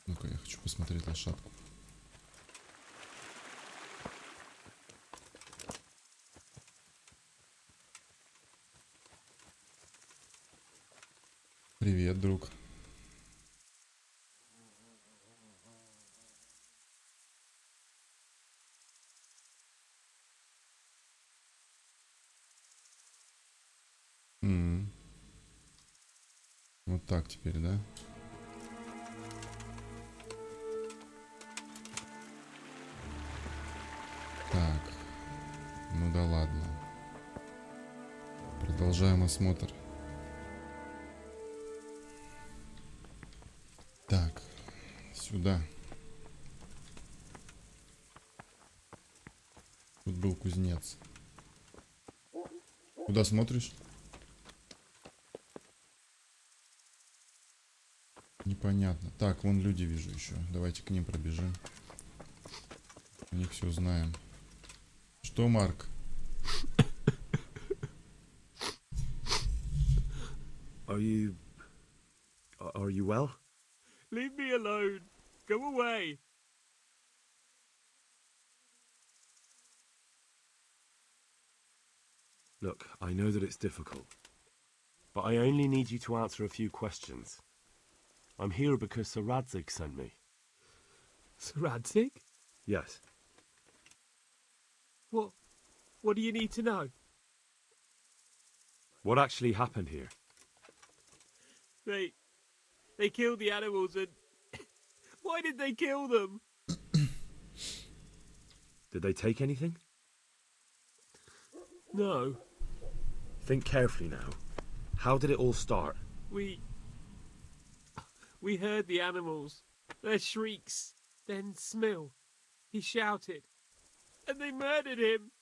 Ну-ка, я хочу посмотреть лошадку. Привет, друг. Вот так теперь, да? Так. Ну да ладно. Продолжаем осмотр. Так. Сюда. Тут был кузнец. Куда смотришь? Непонятно. Так, вон люди вижу еще. Давайте к ним пробежим. У них все знаем. Что, Марк? Are you well? Leave me alone. Go away. Look, I know that it's difficult. But I only need you to answer a few questions. I'm here because Sir Radzig sent me. Sir Radzig? Yes. What do you need to know? What actually happened here? They killed the animals and... Why did they kill them? Did they take anything? No. Think carefully now. How did it all start? We heard the animals, their shrieks, then Smill. He shouted, and they murdered him.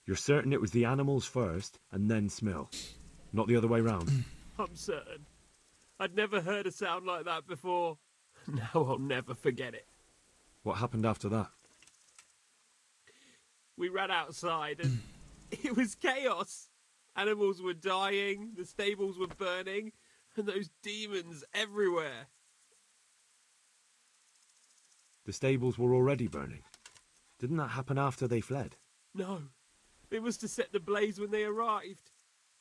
You're certain it was the animals first, and then Smill? Not the other way round? I'm certain. I'd never heard a sound like that before. Now I'll never forget it. What happened after that? We ran outside and it was chaos. Animals were dying, the stables were burning, and those demons everywhere. The stables were already burning. Didn't that happen after they fled? No, it was to set the blaze when they arrived.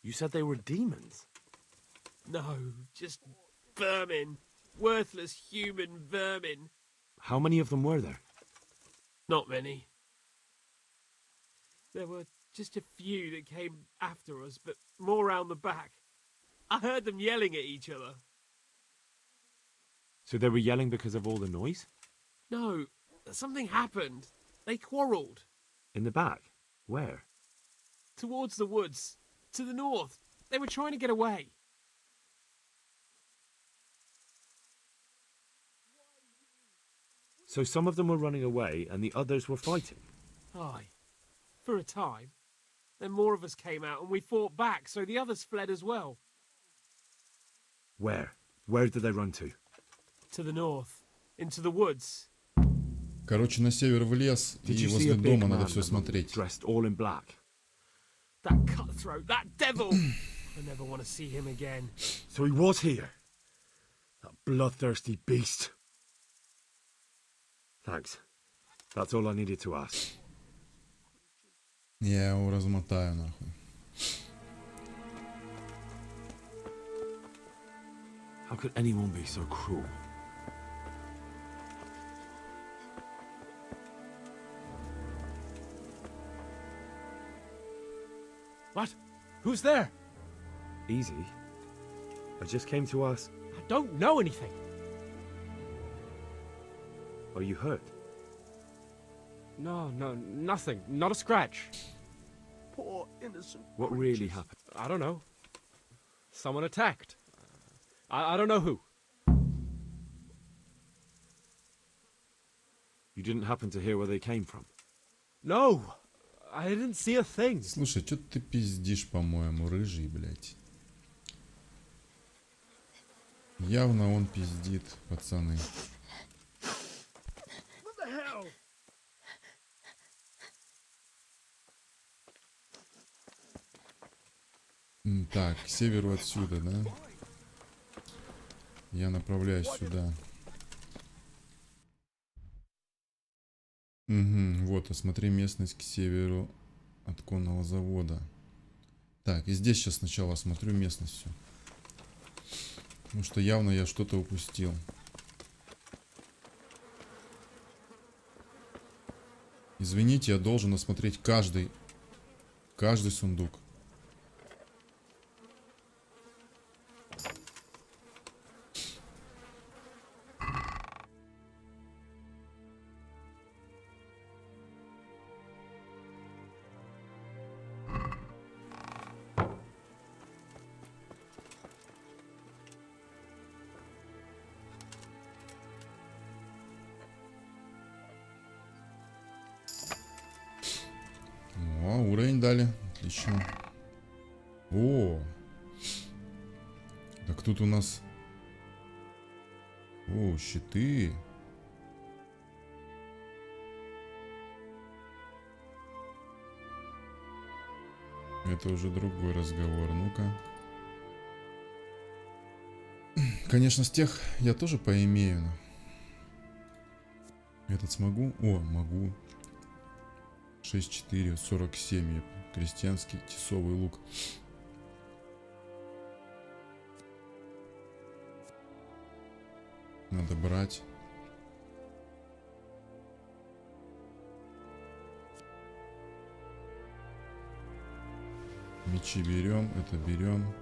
You said they were demons. No, just vermin. Worthless human vermin. How many of them were there? Not many. There were just a few that came after us, but more round the back. I heard them yelling at each other. So they were yelling because of all the noise? No, something happened. They quarrelled. In the back? Where? Towards the woods. To the north. They were trying to get away. So some of them were running away and the others were fighting? Aye. For a time. Then more of us came out and we fought back, so the others fled as well. Where? Where did they run to? To the north. Into the woods. Короче, на север в лес, Did и you see возле a big дома надо man все смотреть. dressed all in black? That cutthroat, that devil! I never want to see him again. So he was here. That bloodthirsty beast. Thanks. That's all I needed to ask. Я его размотаю нахуй. How could anyone be so cruel? What? Who's there? Easy. I just came to ask, I don't know anything. are you hurt? No, nothing. Not a scratch. Poor innocent What really happened? I don't know. Someone attacked. I don't know who. You didn't happen to hear where they came from? No, I didn't see a thing. Слушай, что ты пиздишь, по-моему, рыжий, блядь. Явно он пиздит, пацаны. What the hell? Так, к северу отсюда, да? Я направляюсь сюда. Угу, вот, осмотри местность к северу от конного завода. Так, и здесь сейчас сначала осмотрю местность всю. Потому что явно я что-то упустил. Извините, я должен осмотреть каждый сундук. О, уровень дали. Отлично. О! Так тут у нас... О, щиты. Это уже другой разговор. Ну-ка. Конечно, с тех я тоже поимею. Но... Этот смогу? О, могу. 6-4, 47. Крестьянский тесовый лук. Надо брать. Мечи берем, это берем.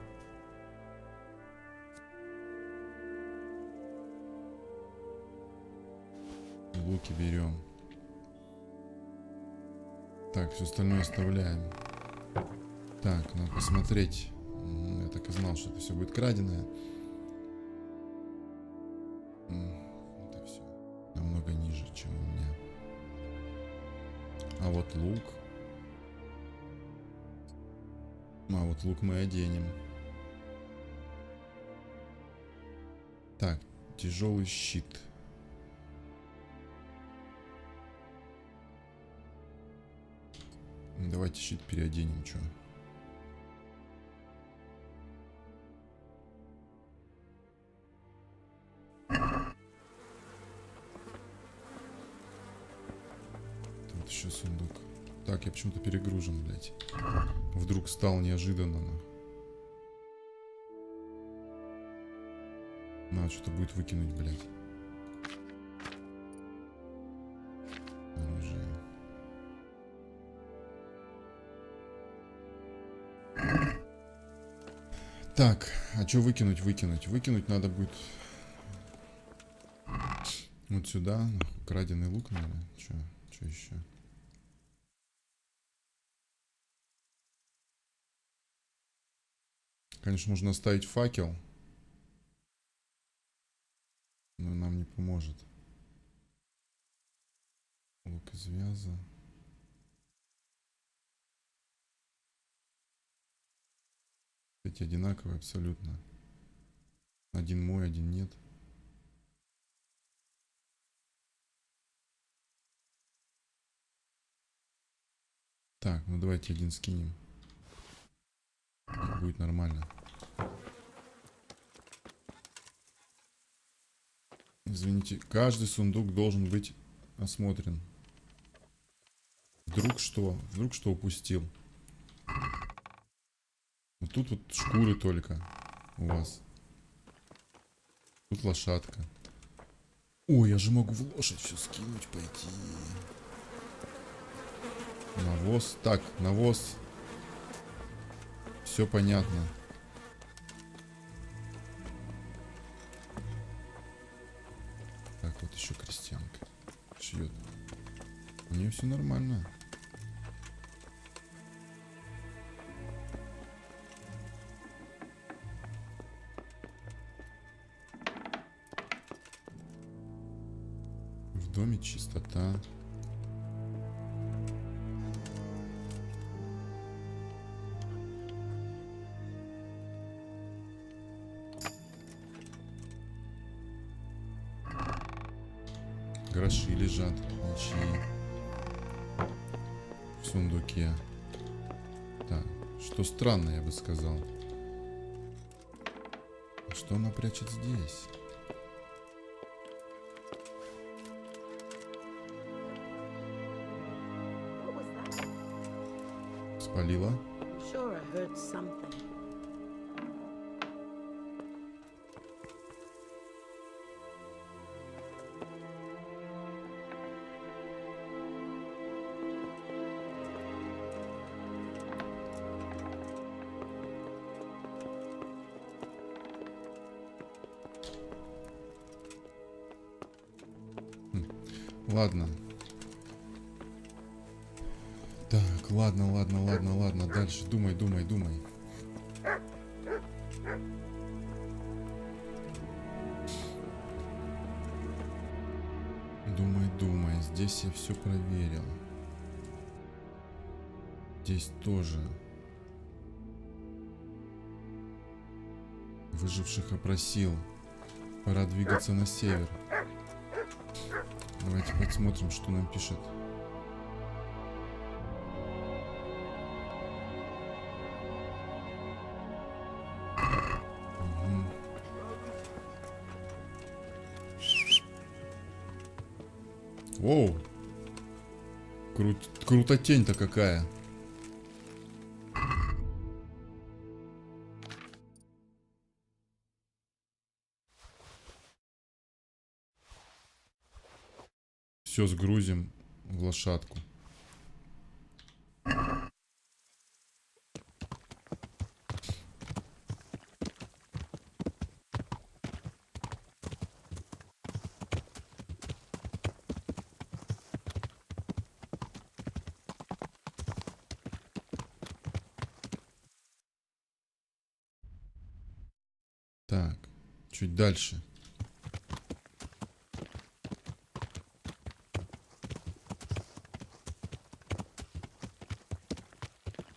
Луки берем. Так, все остальное оставляем. Так, надо посмотреть. Я так и знал, что это все будет краденое. Это все намного ниже, чем у меня. А вот лук. А вот лук мы оденем. Так, тяжелый щит. Давайте щит переоденем, чё. Тут еще сундук. Так, я почему-то перегружен, блядь. Вдруг стал неожиданно. Надо что-то будет выкинуть, блядь. Оружие. Так, а что выкинуть? Выкинуть надо будет вот сюда. Краденый лук, наверное. Что еще? Конечно, можно оставить факел. Но нам не поможет. Лук из вяза. Эти одинаковые абсолютно. Один мой, один нет. Так, ну давайте один скинем. Будет нормально. Извините, каждый сундук должен быть осмотрен. Вдруг что упустил. Вот тут вот шкуры только у вас. Тут лошадка. Ой, я же могу в лошадь все скинуть, пойти. Навоз. Так, навоз. Все понятно. Так, вот еще крестьянка шьет. У нее все нормально. В доме чистота. Гроши лежат, ничьи. В сундуке. Так, что странно, я бы сказал. Что она прячет здесь? Спалила? Sure, I heard something. Ладно. Так, ладно. Дальше. Думай. Думай. Здесь я все проверил. Здесь тоже. Выживших опросил. Пора двигаться на север. Давайте посмотрим, что нам пишет. Оу! Крутотень-то какая! Все сгрузим в лошадку. Так, чуть дальше.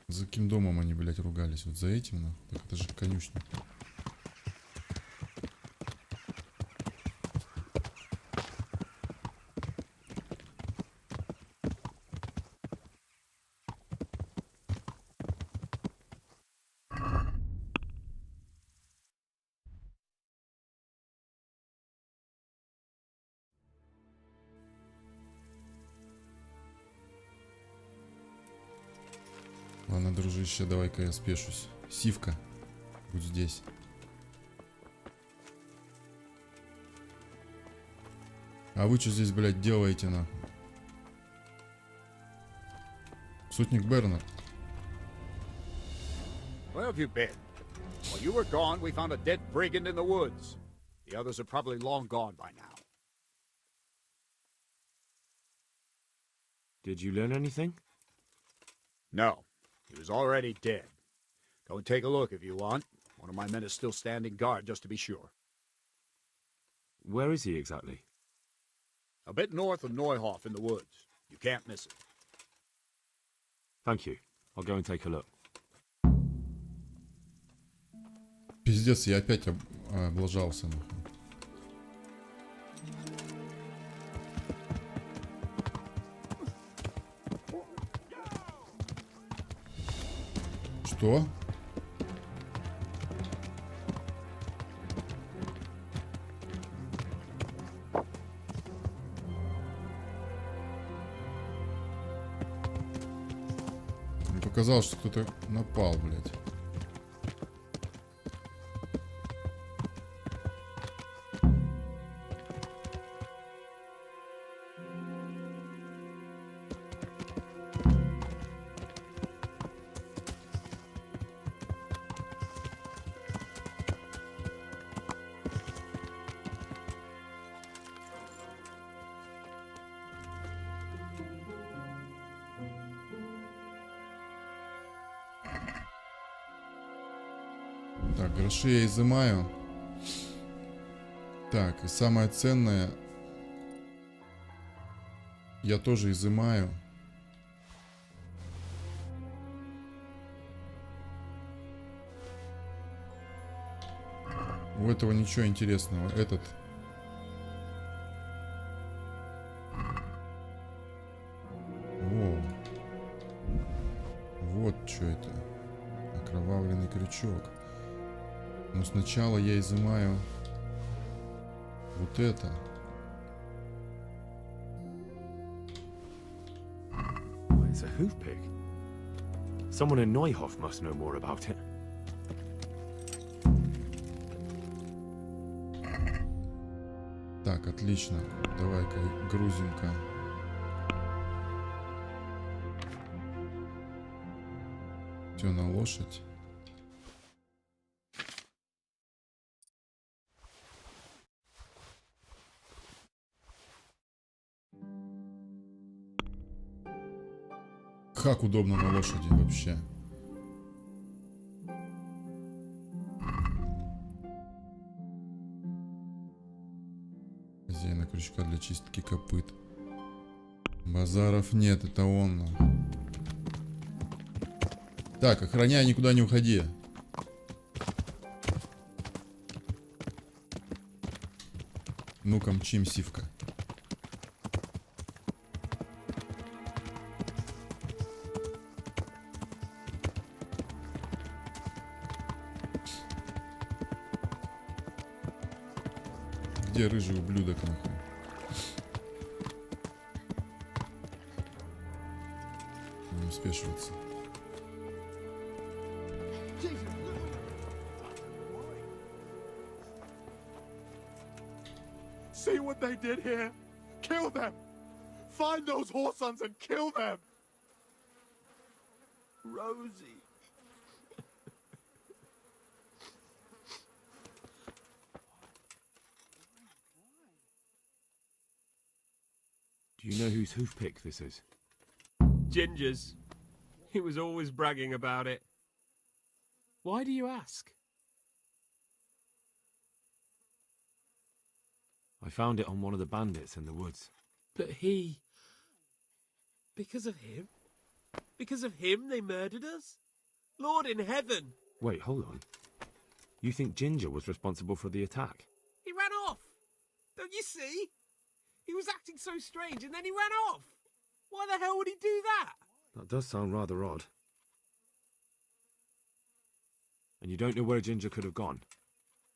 За каким домом они, блядь, ругались? Вот за этим, ну? Так это же конюшня. Ладно, дружище, давай-ка я спешусь. Сивка, будь здесь. А вы что здесь, блядь, делаете, нахуй? Сотник Бернард. Where have you been? While you were gone, we found a dead brigand in the woods. The others are probably long gone by now. Did you learn anything? No, he was already dead. Go and take a look if you want. One of my men is still standing guard, just to be sure. Where is he exactly? A bit north of Neuhoff in the woods. You can't miss it. Thank you. I'll go and take a look. Пиздец, я опять облажался, нахуй. Что? Мне показалось, что кто-то напал, блядь. Так, гроши я изымаю. Так, и самое ценное я тоже изымаю. У этого ничего интересного. Этот. О. Вот что это. Окровавленный крючок. Но сначала я изымаю вот это. It's a hoof pick. Someone in Neuhoff must know more about it. Так, отлично. Давай-ка грузим-ка. Все на лошадь. Как удобно на лошади вообще. Хозяина крючка для чистки копыт. Базаров нет, это он. Так, охраняй, никуда не уходи. Ну-ка, мчим, сивка. Где рыжий ублюдок, нахуй? Не спешиваться. See what they did here? Kill them! Find those whoresons and kill them! Rosie. Do you know whose hoof pick this is? Ginger's. He was always bragging about it. Why do you ask? I found it on one of the bandits in the woods. But he... Because of him? Because of him they murdered us? Lord in heaven! Wait, hold on. You think Ginger was responsible for the attack? He ran off! Don't you see? He was acting so strange and then he ran off! Why the hell would he do that? That does sound rather odd. And you don't know where Ginger could have gone?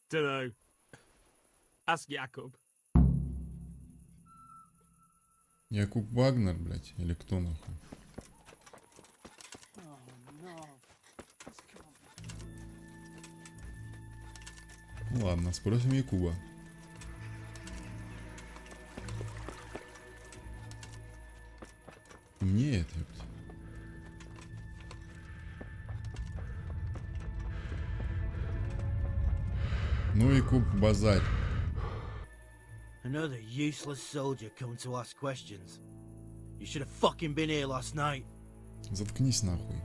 Dunno. Ask Jakob. Якуб Вагнер, блядь, или кто нахуй? Ладно, спросим Якуба. Нет, ёпт. Ну и Куб, базарь. Another useless soldier coming to ask questions. You should have fucking been here last night. Заткнись нахуй.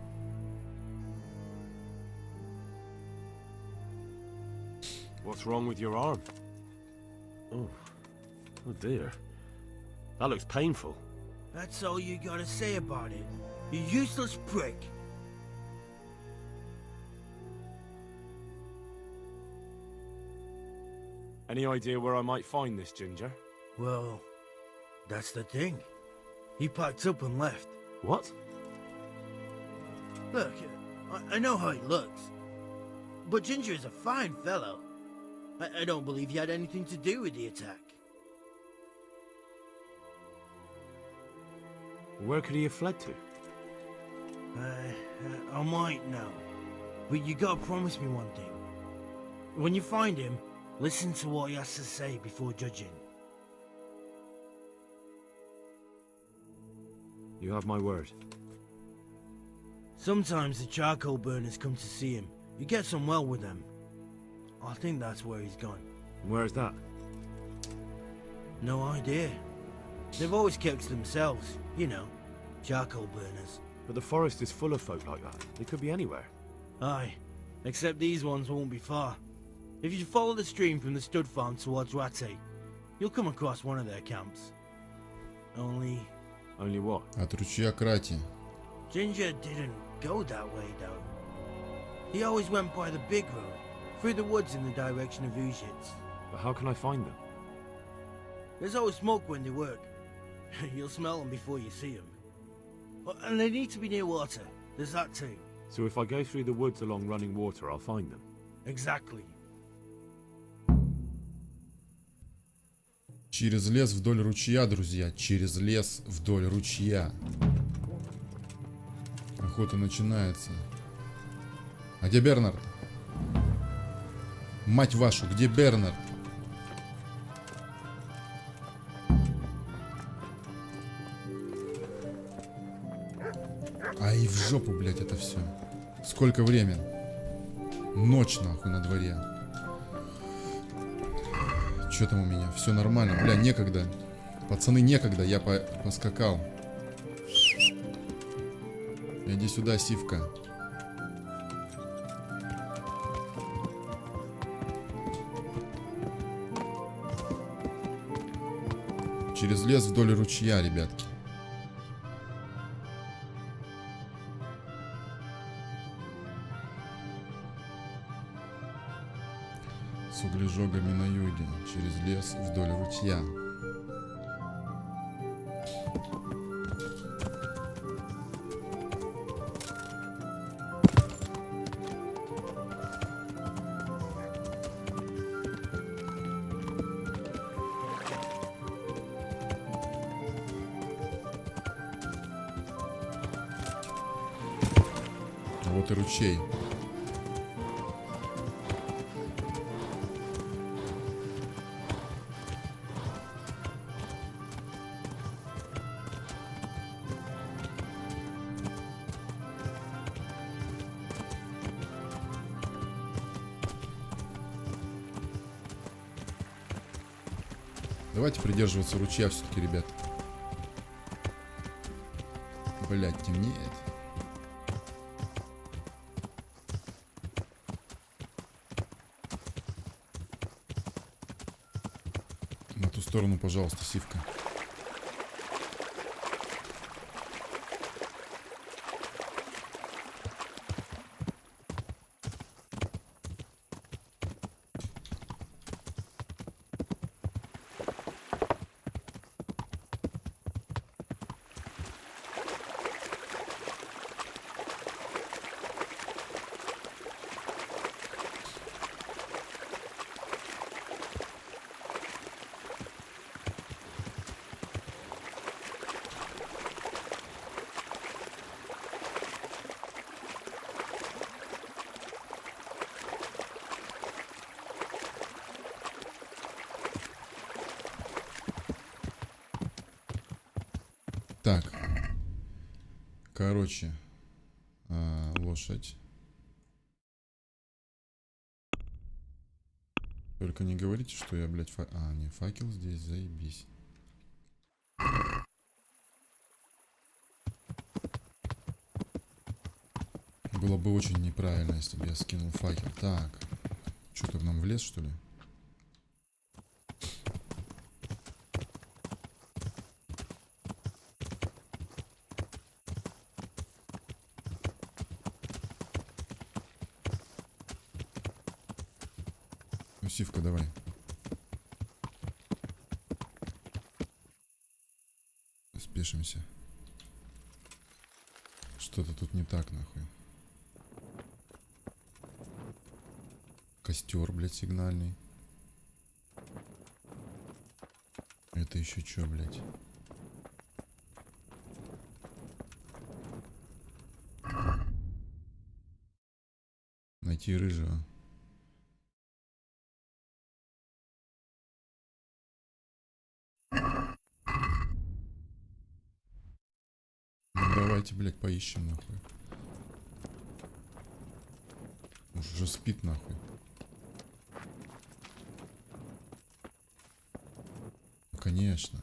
What's wrong with your arm? Oh dear. That looks painful. That's all you gotta say about it. You useless prick. Any idea where I might find this ginger? Well, that's the thing. He packed up and left. What? Look, I know how he looks. But Ginger is a fine fellow. I don't believe he had anything to do with the attack. Where could he have fled to? I might know. But you gotta promise me one thing. When you find him, listen to what he has to say before judging. You have my word. Sometimes the charcoal burners come to see him. He gets on well with them. I think that's where he's gone. Where's that? No idea. They've always kept to themselves, you know, charcoal burners. But the forest is full of folk like that. They could be anywhere. Aye, except these ones won't be far. If you follow the stream from the stud farm towards Rate, you'll come across one of their camps. Only what? От ручья Крати. Ginger didn't go that way, though. He always went by the big road, through the woods in the direction of Uzhitz. But how can I find them? There's always smoke when they work. You'll smell them before you see them. And they need to be near water. There's that too. So if I go through the woods along running water, I'll find them? Exactly. Через лес вдоль ручья, друзья. Через лес вдоль ручья. Охота начинается. А где Бернард? Мать вашу, где Бернард? Ай, в жопу, блядь, это все. Сколько времени? Ночь, нахуй, на дворе. Че там у меня? Все нормально. Бля, некогда. Пацаны, некогда. Я поскакал. Иди сюда, сивка. Через лес вдоль ручья, ребятки. С углежогами на юге. Через лес вдоль ручья. Вот и ручей. Давайте придерживаться ручья все-таки, ребят. Блядь, темнеет. На ту сторону, пожалуйста, сивка. Так. Короче. Лошадь. Только не говорите, что я, блядь, не, факел здесь, заебись. Было бы очень неправильно, если бы я скинул факел. Так. Что-то нам в лес, что ли? Ну, Сивка, давай. Спешимся. Что-то тут не так, нахуй. Костер, блядь, сигнальный. Это еще что, блядь? Найти рыжего. Ну, давайте, блядь, поищем, нахуй. Уже спит, нахуй. Конечно.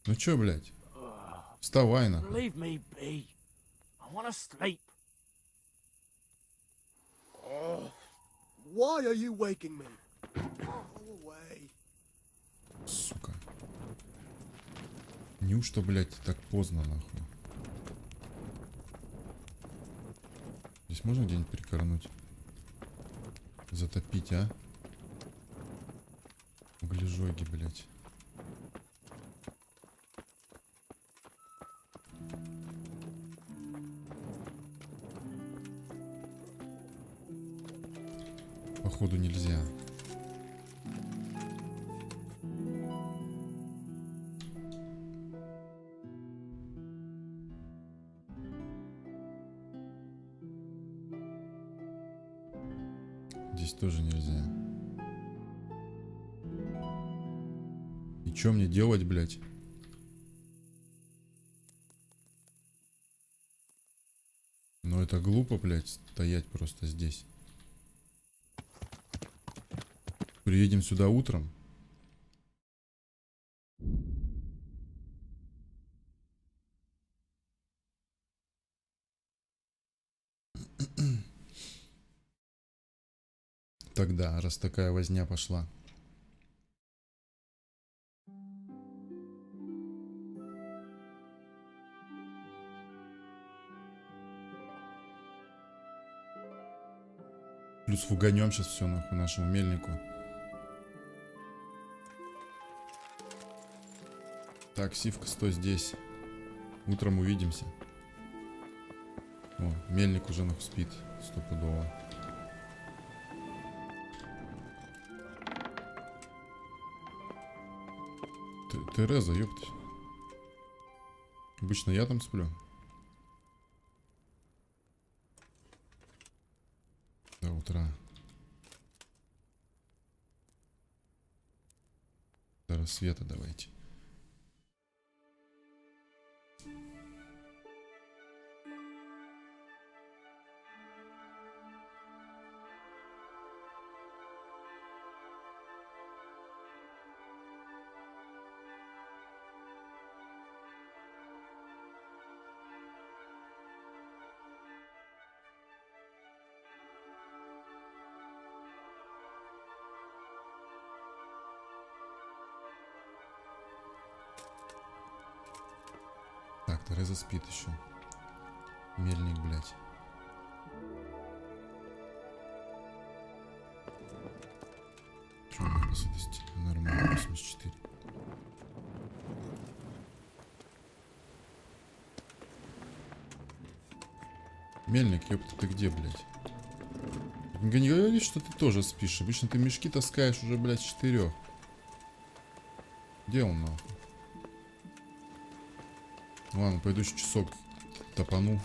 Ну чё, блядь? Вставай, нахуй. Leave me be. I want to sleep. Why are you waking me? Go away. Сука. Неужто, блядь, так поздно, нахуй? Здесь можно где-нибудь прикорнуть? Затопить, а? Углежоги, блядь. Походу нельзя. Здесь тоже нельзя. И чё мне делать, блядь? Ну это глупо, блядь, стоять просто здесь. Приедем сюда утром. Тогда, раз такая возня пошла. Плюс фуганем сейчас все нахуй нашему мельнику. Так, Сивка, стой здесь. Утром увидимся. О, мельник уже нахуй спит. Стопудово. Тереза, ёпта. Обычно я там сплю. До утра. До рассвета давайте. Так, Тереза спит еще. Мельник, блядь. Что у меня по сытости? Нормально, 84. Мельник, ёпта, ты где, блядь? Не говори, что ты тоже спишь. Обычно ты мешки таскаешь уже, блядь, с 4. Где он, нахуй? Ладно, пойду еще часок топану.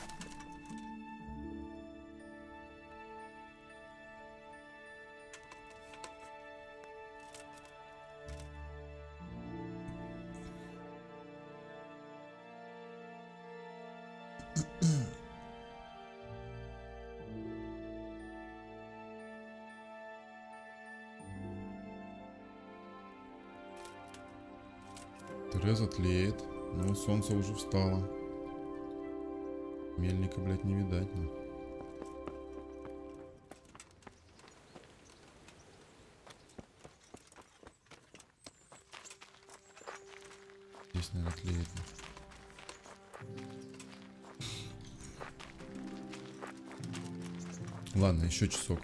Железо тлеет. Ну, солнце уже встало. Мельника, блядь, не видать, ну. Здесь, наверное, тлеет. Ладно, еще часок.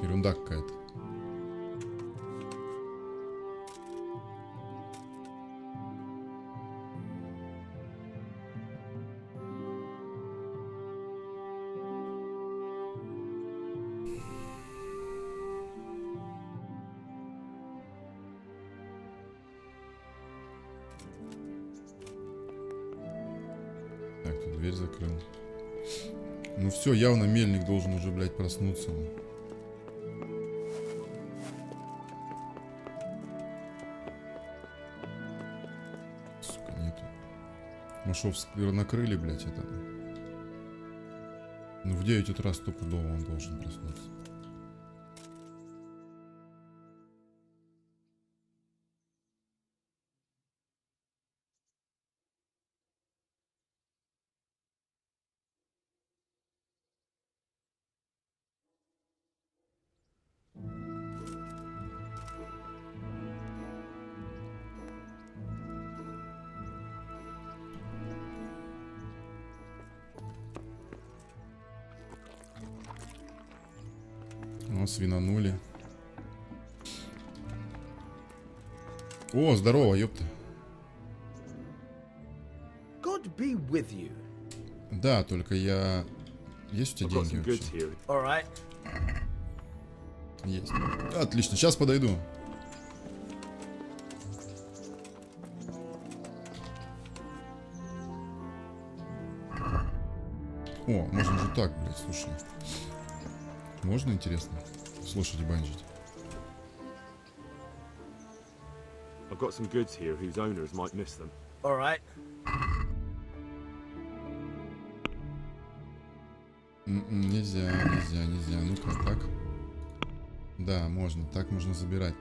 Ерунда какая-то. Так, тут дверь закрыл. Ну все, явно мельник должен уже, блядь, проснуться. Сука, нету. Ну шо, накрыли, блядь, это. Ну в 9 утра стопудово он должен проснуться. О, свинанули. О, здорово, ёпта. God be with you. Да, только я... Есть у тебя деньги вообще? Есть. Отлично, сейчас подойду. О, можно же так, блядь, слушай. Можно, интересно, слушать и банжить? I've got some goods here whose owners might miss them. All right. Нельзя, нельзя, нельзя. Ну-ка, так. Да, можно. Так можно забирать.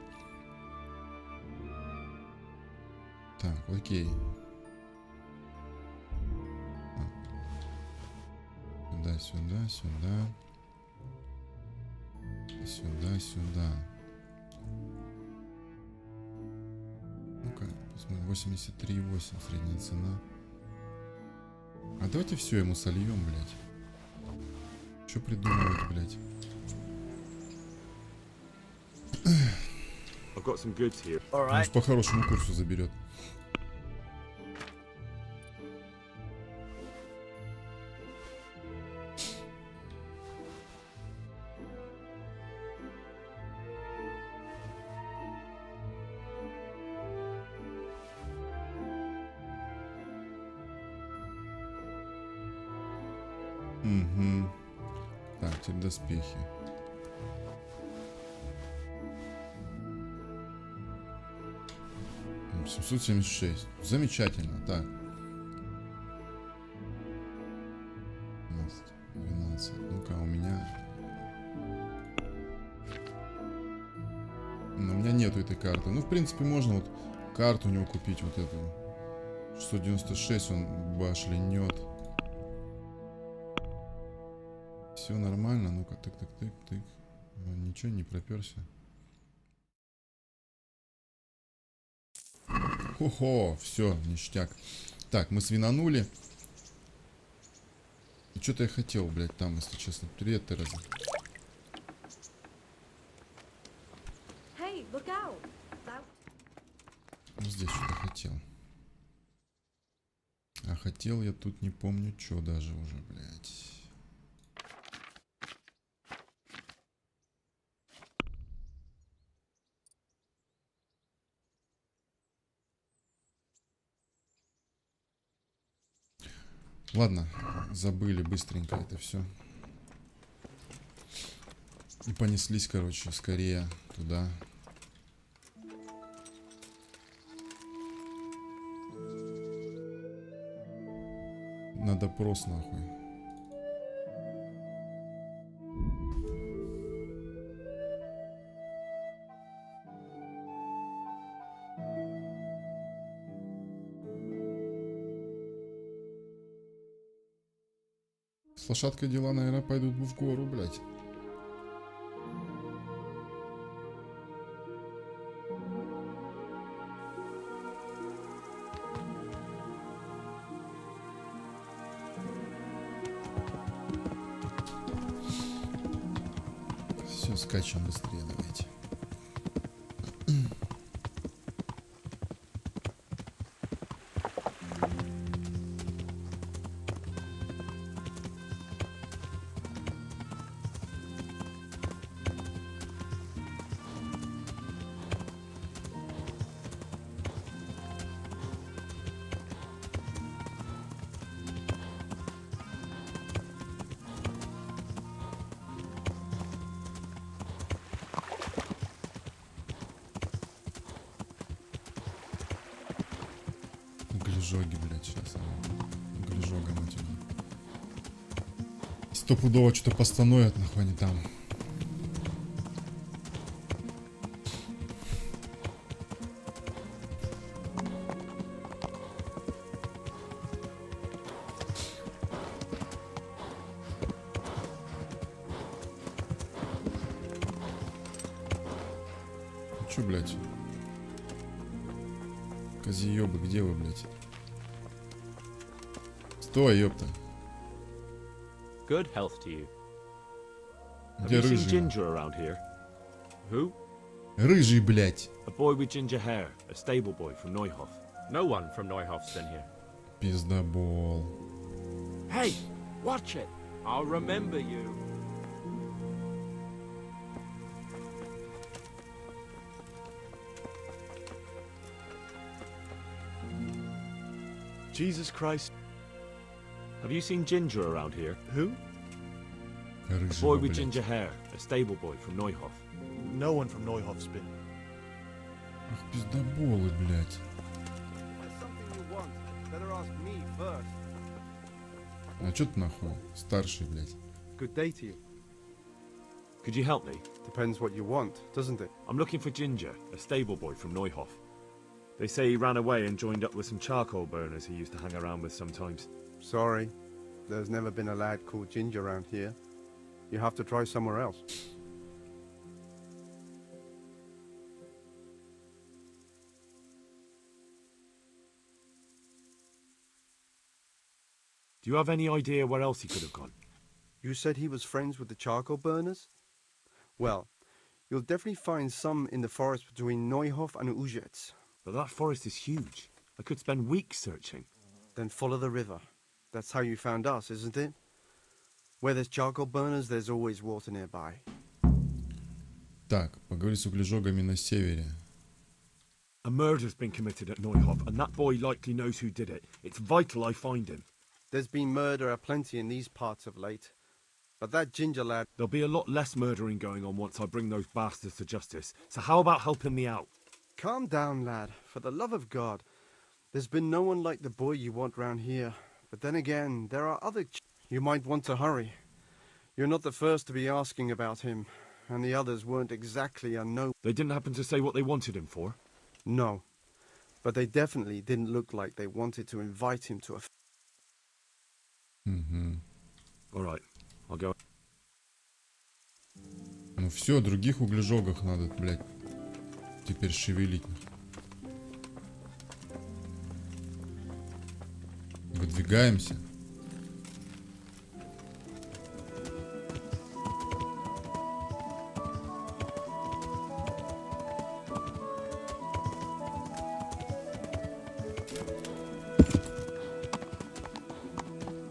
Так, окей. Сюда, сюда, сюда. Сюда, сюда. Ну-ка, посмотрим. 83,8 средняя цена. А давайте все ему сольем, блядь. Что придумывать, блядь? I've got some goods here. Может, по хорошему курсу заберет. Угу. Так, теперь доспехи. М, 776. Замечательно. Так. 15, 12. Ну-ка, у меня... Но у меня нету этой карты. Ну, в принципе, можно вот карту у него купить, вот эту. 696, он башлянет. Все нормально. Ну-ка, тык-тык-тык-тык. Ничего не проперся. Хо-хо, все, ништяк. Так, мы свинанули. И что-то я хотел, блядь, там, если честно. Привет, Тереза. Hey, look out. Ну, здесь что-то хотел. А хотел я тут не помню, что даже уже, блядь. Ладно, забыли быстренько это все. И понеслись, короче, скорее туда. На допрос, нахуй. С лошадкой дела, наверное, пойдут бы в гору, блядь. Все, скачем быстрее, давайте. Углежоги, блядь, сейчас. Углежогом этим. Стопудово что-то постановят, нахуй они там. Чё, блядь? Козеёбы, где вы, блядь? Стой, ёпта. Good health to you. Have Где you seen рыжий? Ginger around here? Who? Рыжий, блядь. A boy with ginger hair, a stable boy from Neuhof. No one from Neuhof's been here. Пиздобол. Hey, watch it. I'll remember you. Jesus Christ. Have you seen Ginger around here? Who? A boy Рыжего, with блядь. ginger hair, a stable boy from Neuhof. No one from Neuhof's been. Ах, пиздоболы, блядь. А чё ты нахуй? Старший, блядь. Good day to you. Could you help me? Depends what you want, doesn't it? I'm looking for Ginger, a stable boy from Neuhof. They say he ran away and joined up with some charcoal burners he used to hang around with sometimes. Sorry, there's never been a lad called Ginger around here. You have to try somewhere else. Do you have any idea where else he could have gone? You said he was friends with the charcoal burners? Well, you'll definitely find some in the forest between Neuhof and Uzhets. But that forest is huge. I could spend weeks searching. Then follow the river. That's how you found us, isn't it? Where there's charcoal burners, there's always water nearby. Так, поговори с углежогами на севере. A murder's been committed at Neuhof, and that boy likely knows who did it. It's vital I find him. There's been murder aplenty in these parts of late. But that Ginger lad... There'll be a lot less murdering going on once I bring those bastards to justice. So how about helping me out? Calm down, lad. For the love of God. There's been no one like the boy you want round here. But then again, there are other... You might want to hurry. You're not the first to be asking about him. And the others weren't exactly unknown. They didn't happen to say what they wanted him for? No. But they definitely didn't look like they wanted to invite him to a... All right, I'll go. Ну все, других углежогах надо, блядь, теперь шевелить. Выдвигаемся.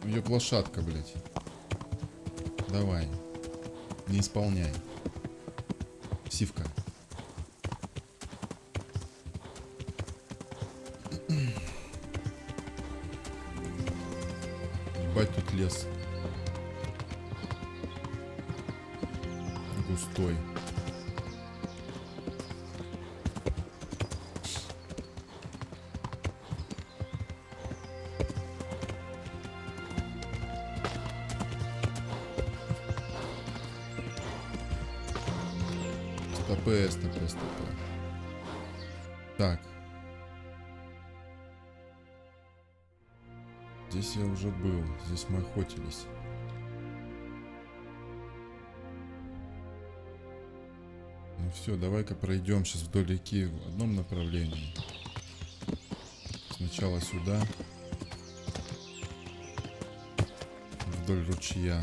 Ёб лошадка, блядь. Давай. Не исполняй. Сивка. Ебать, тут лес. Густой. СТП. Так. Здесь я уже был. Здесь мы охотились. Ну все, давай-ка пройдем сейчас вдоль реки в одном направлении. Сначала сюда. Вдоль ручья.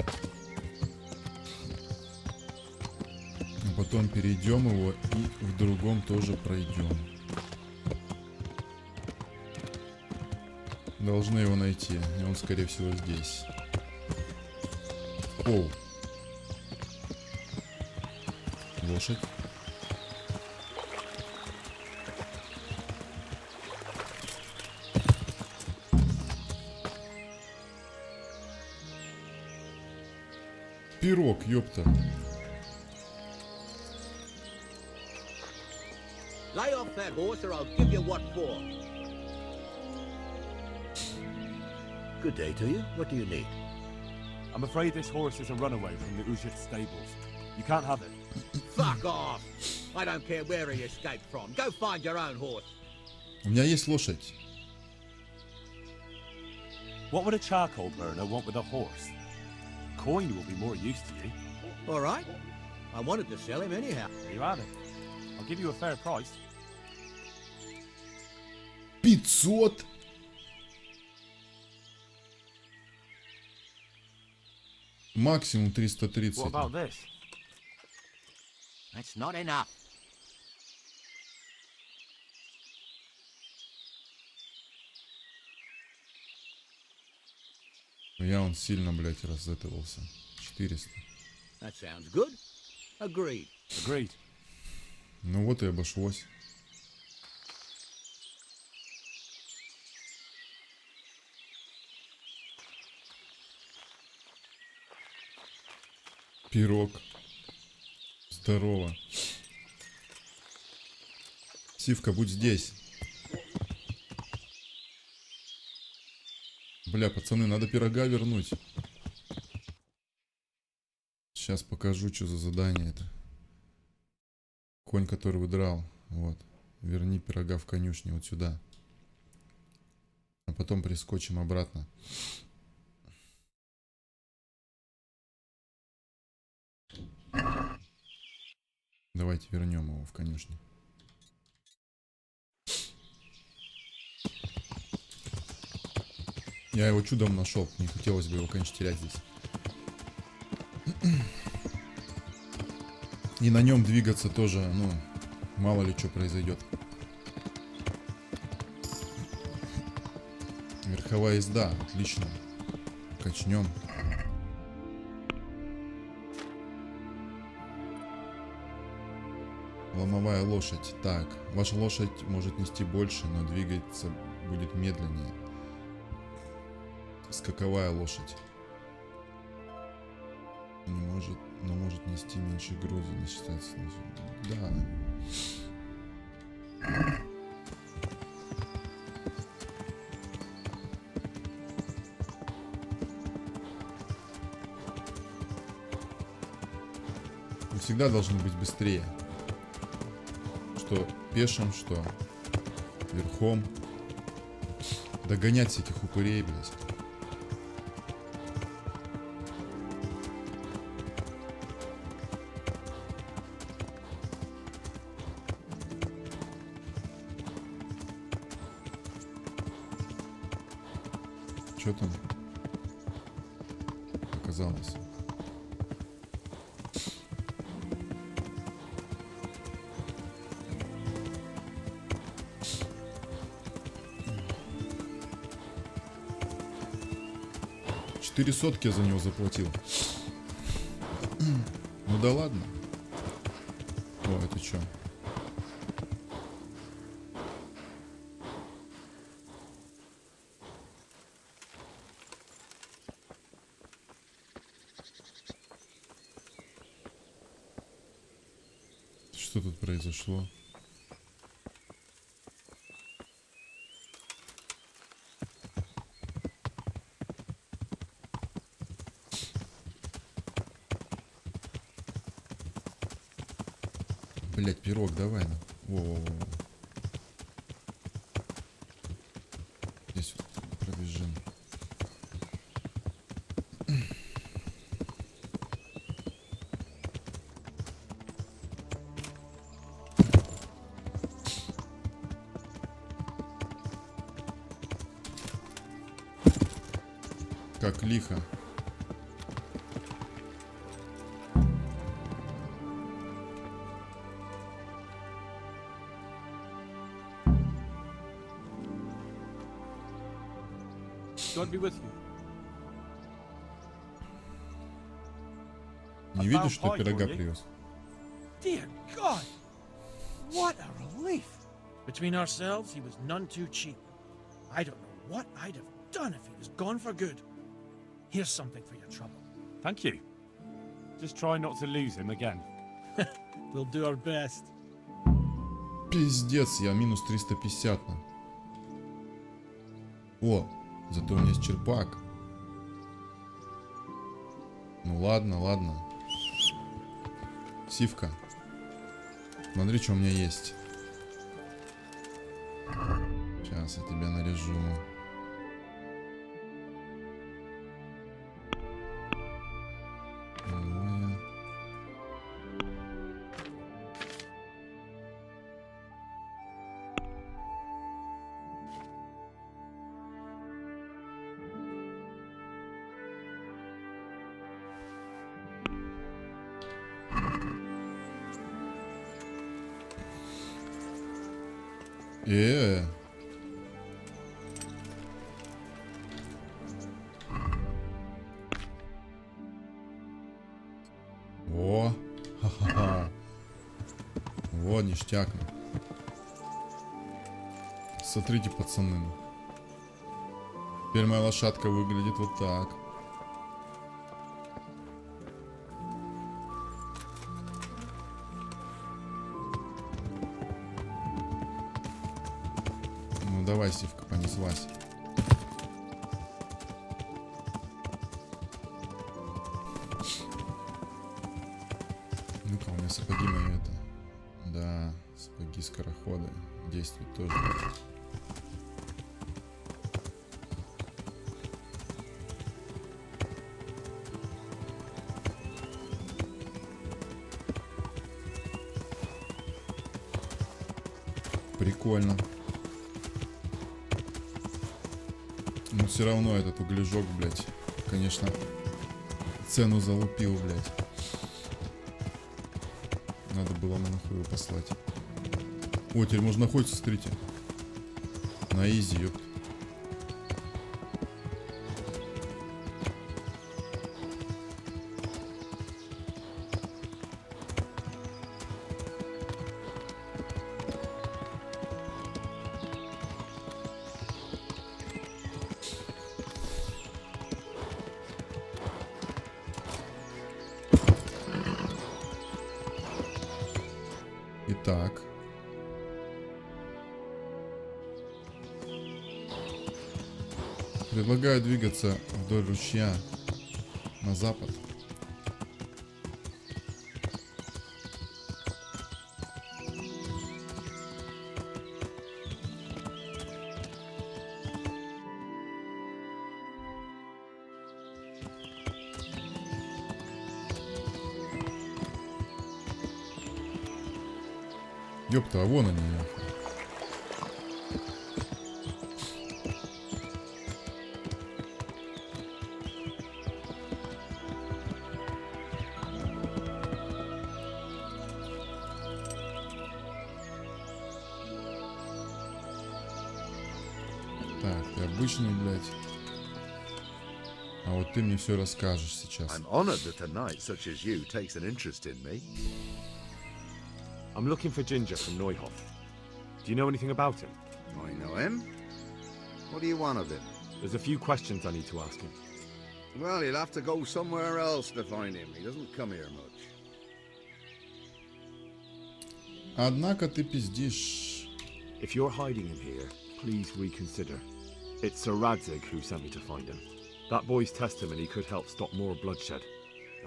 А потом перейдем его и в другом тоже пройдем. Должны его найти. И он, скорее всего, здесь. Оу. Лошадь. Пирог, ёпта. Lay off that horse or I'll give you what for. Good day to you. What do you need? I'm afraid this horse is a runaway from the Ujit stables. You can't have it. Fuck off! I don't care where he escaped from. Go find your own horse. У меня есть лошадь. What would a charcoal burner want with a horse? Coin will be more use to you. All right. I wanted to sell him anyhow. You have it. I'll give you a fair price. 500. Максимум 330. What about this? That's not enough. Я он сильно, блядь, разэтывался. 400. That sounds good. Agreed. Agreed. Ну вот и обошлось. Пирог. Здорово. Сивка, будь здесь. Бля, пацаны, надо пирога вернуть. Сейчас покажу, что за задание это. Конь, который удрал. Вот. Верни пирога в конюшне вот сюда. А потом прискочим обратно. Давайте вернем его в конюшне. Я его чудом нашел. Не хотелось бы его, конечно, терять здесь. И на нем двигаться тоже, ну, мало ли что произойдет. Верховая езда, отлично. Качнем. Ломовая лошадь. Так, ваша лошадь может нести больше, но двигаться будет медленнее. Скаковая лошадь. Не может, но может нести меньше груза, не считается. Да. Вы всегда должны быть быстрее. Что пешим, что верхом. Догонять всяких упырей, блядь. Что там оказалось? $400 я за него заплатил. Ну да ладно. О, это что? Что тут произошло? Блять, пирог, давай. Во-во-во. Здесь вот пробежим. как лихо. God be with you. Не видишь, что пирога привез? Dear God! What a relief! Between ourselves, he was none too cheap. I don't know what I'd have done if he was gone for good. Here's something for your trouble. Thank you. Just try not to lose him again. We'll do our best. Пиздец, я минус 350. О, зато у меня есть черпак. Ну ладно, ладно. Сивка. Смотри, что у меня есть. Сейчас я тебя наряжу. О, ха-ха-ха. Во, ништяк. Смотрите, пацаны. Теперь моя лошадка выглядит вот так. Ну давай, Сивка, понеслась. Ну-ка, у меня сапоги мои это. Да, сапоги скороходы. Действуют тоже. Прикольно. Но все равно этот углежок, блядь, конечно, цену залупил, блядь. Надо было нахуй его послать. О, теперь можно охотиться, смотрите. На изи, ёпт. Итак. Предлагаю двигаться вдоль ручья на запад. Ёпта, а вон они, нахуй. Так, ты обычный, блядь. А вот ты мне все расскажешь сейчас. I'm honored that a knight such as you takes an interest in me. I'm looking for Ginger from Neuhof. Do you know anything about him? I know him. What do you want of him? There's a few questions I need to ask him. Well, you'll have to go somewhere else to find him. He doesn't come here much. Однако ты пиздишь. If you're hiding him here, please reconsider. It's Sir Radzig who sent me to find him. That boy's testimony could help stop more bloodshed.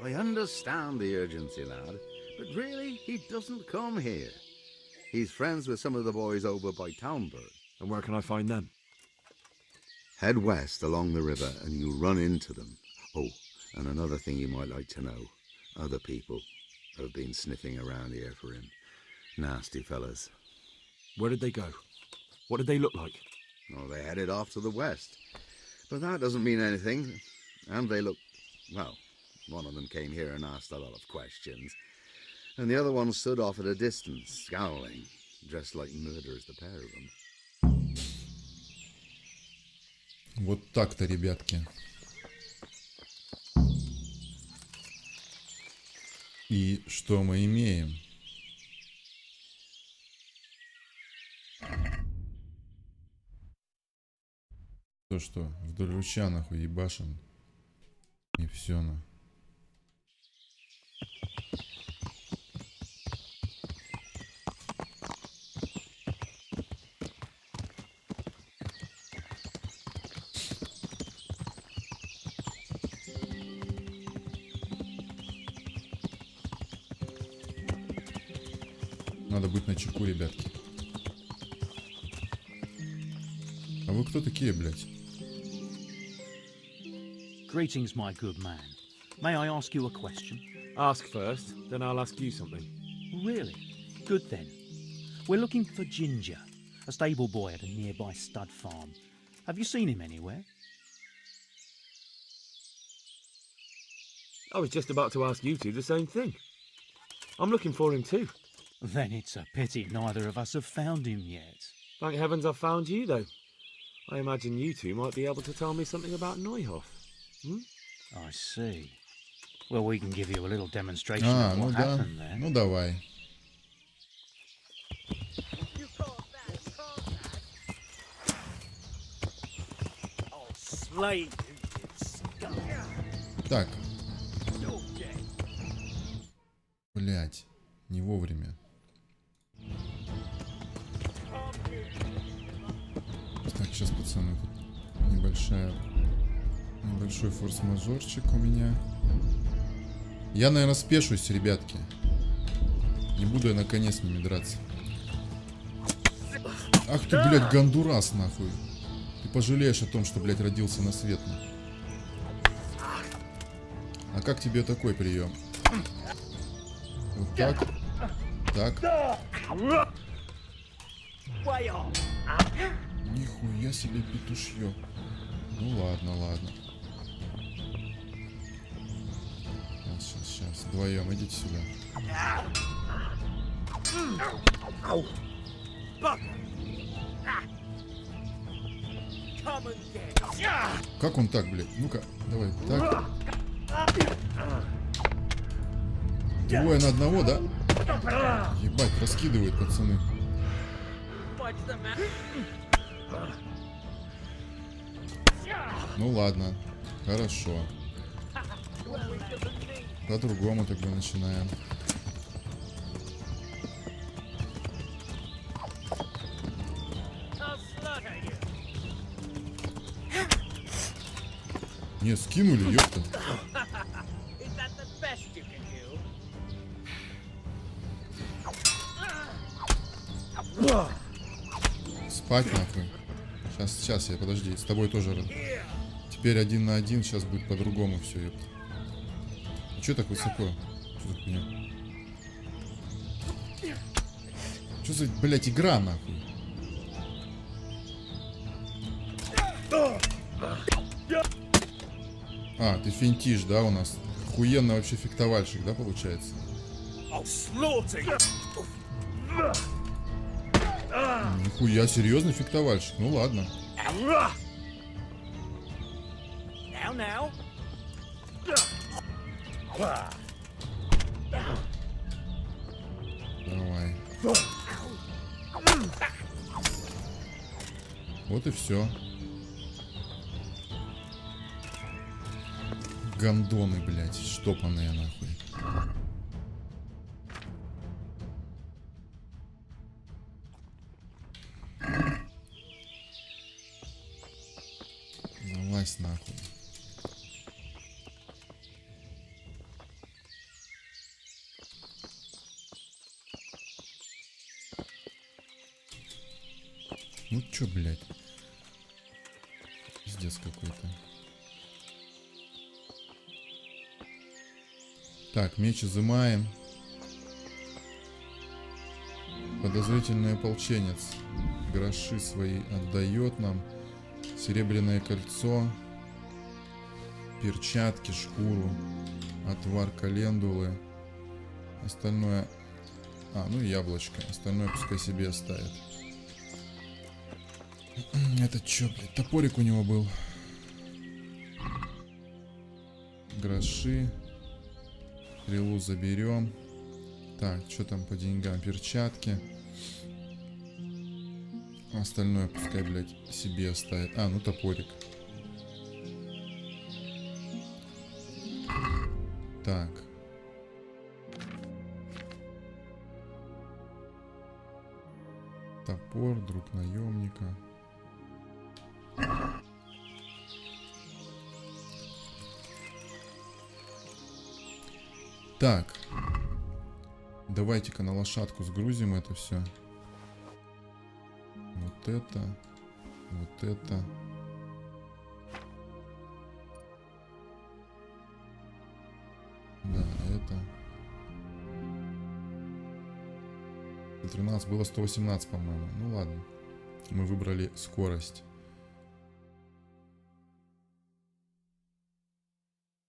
I understand the urgency, lad, but really, he doesn't come here. He's friends with some of the boys over by Townburg. And where can I find them? Head west along the river and you'll run into them. Oh, and another thing you might like to know. Other people have been sniffing around here for him. Nasty fellas. Where did they go? What did they look like? Oh, they headed off to the west. But that doesn't mean anything. And they look, well, one of them came here and asked a lot of questions, and the other one stood off at a distance, scowling, dressed like murderers, the pair of them. Вот так-то, ребятки. И что мы имеем? То, что вдоль ручья нахуй ебашим. И все на. Надо быть начеку, ребятки. А вы кто такие, блядь? Greetings, my good man. May I ask you a question? Ask first, then I'll ask you something. Really? Good then. We're looking for Ginger, a stable boy at a nearby stud farm. Have you seen him anywhere? I was just about to ask you two the same thing. I'm looking for him too. Then it's a pity neither of us have found him yet. Thank heavens I've found you, though. I imagine you two might be able to tell me something about Neuhoff. Hmm? I see. Well, we can give you a little demonstration А, of ну what да. happened there. Ну давай. Так. Блять, не вовремя. Так, сейчас, пацаны, тут небольшой форс-мажорчик у меня. Я, наверное, спешусь, ребятки. Не буду я наконец с ними драться. Ах ты, блядь, гондурас, нахуй. Ты пожалеешь о том, что, блядь, родился на свет. А как тебе такой прием? Вот так. Так. Нихуя себе петушье. Ну ладно, ладно. Сейчас. Вдвоем идите сюда. Как он так, блядь? Ну-ка, давай, так. Двое на одного, да? Ебать, раскидывают, пацаны. Ну ладно, хорошо. По-другому тогда начинаем. Не, скинули, ёпта. Спать нахуй. Сейчас, я подожди, с тобой тоже. Теперь 1 на 1, сейчас будет по-другому все, ёпта. А чё так высоко? Что за хуйня? Что за, блядь, игра нахуй? А, ты финтишь, да, у нас? Охуенно вообще фехтовальщик, да, получается? Нихуя, серьезный фехтовальщик? Ну ладно. Давай. Вот и все. Гандоны, блядь, штопанные нахуй. Залазь нахуй. Ну чё, блядь? Пиздец какой-то. Так, меч изымаем. Подозрительный ополченец. Гроши свои отдает нам. Серебряное кольцо. перчатки, шкуру, отвар календулы. Остальное... ну и яблочко. Остальное пускай себе оставит. Это чё, блядь? Топорик у него был. Гроши. Стрелу заберем. Так, что там по деньгам? Перчатки. Остальное пускай, блядь, себе оставит. Ну топорик. Так. Топор, друг наемника. Так. Давайте-ка на лошадку сгрузим это все. Вот это. Вот это. Да, это. 13 было 118, по-моему. Ну ладно. Мы выбрали скорость.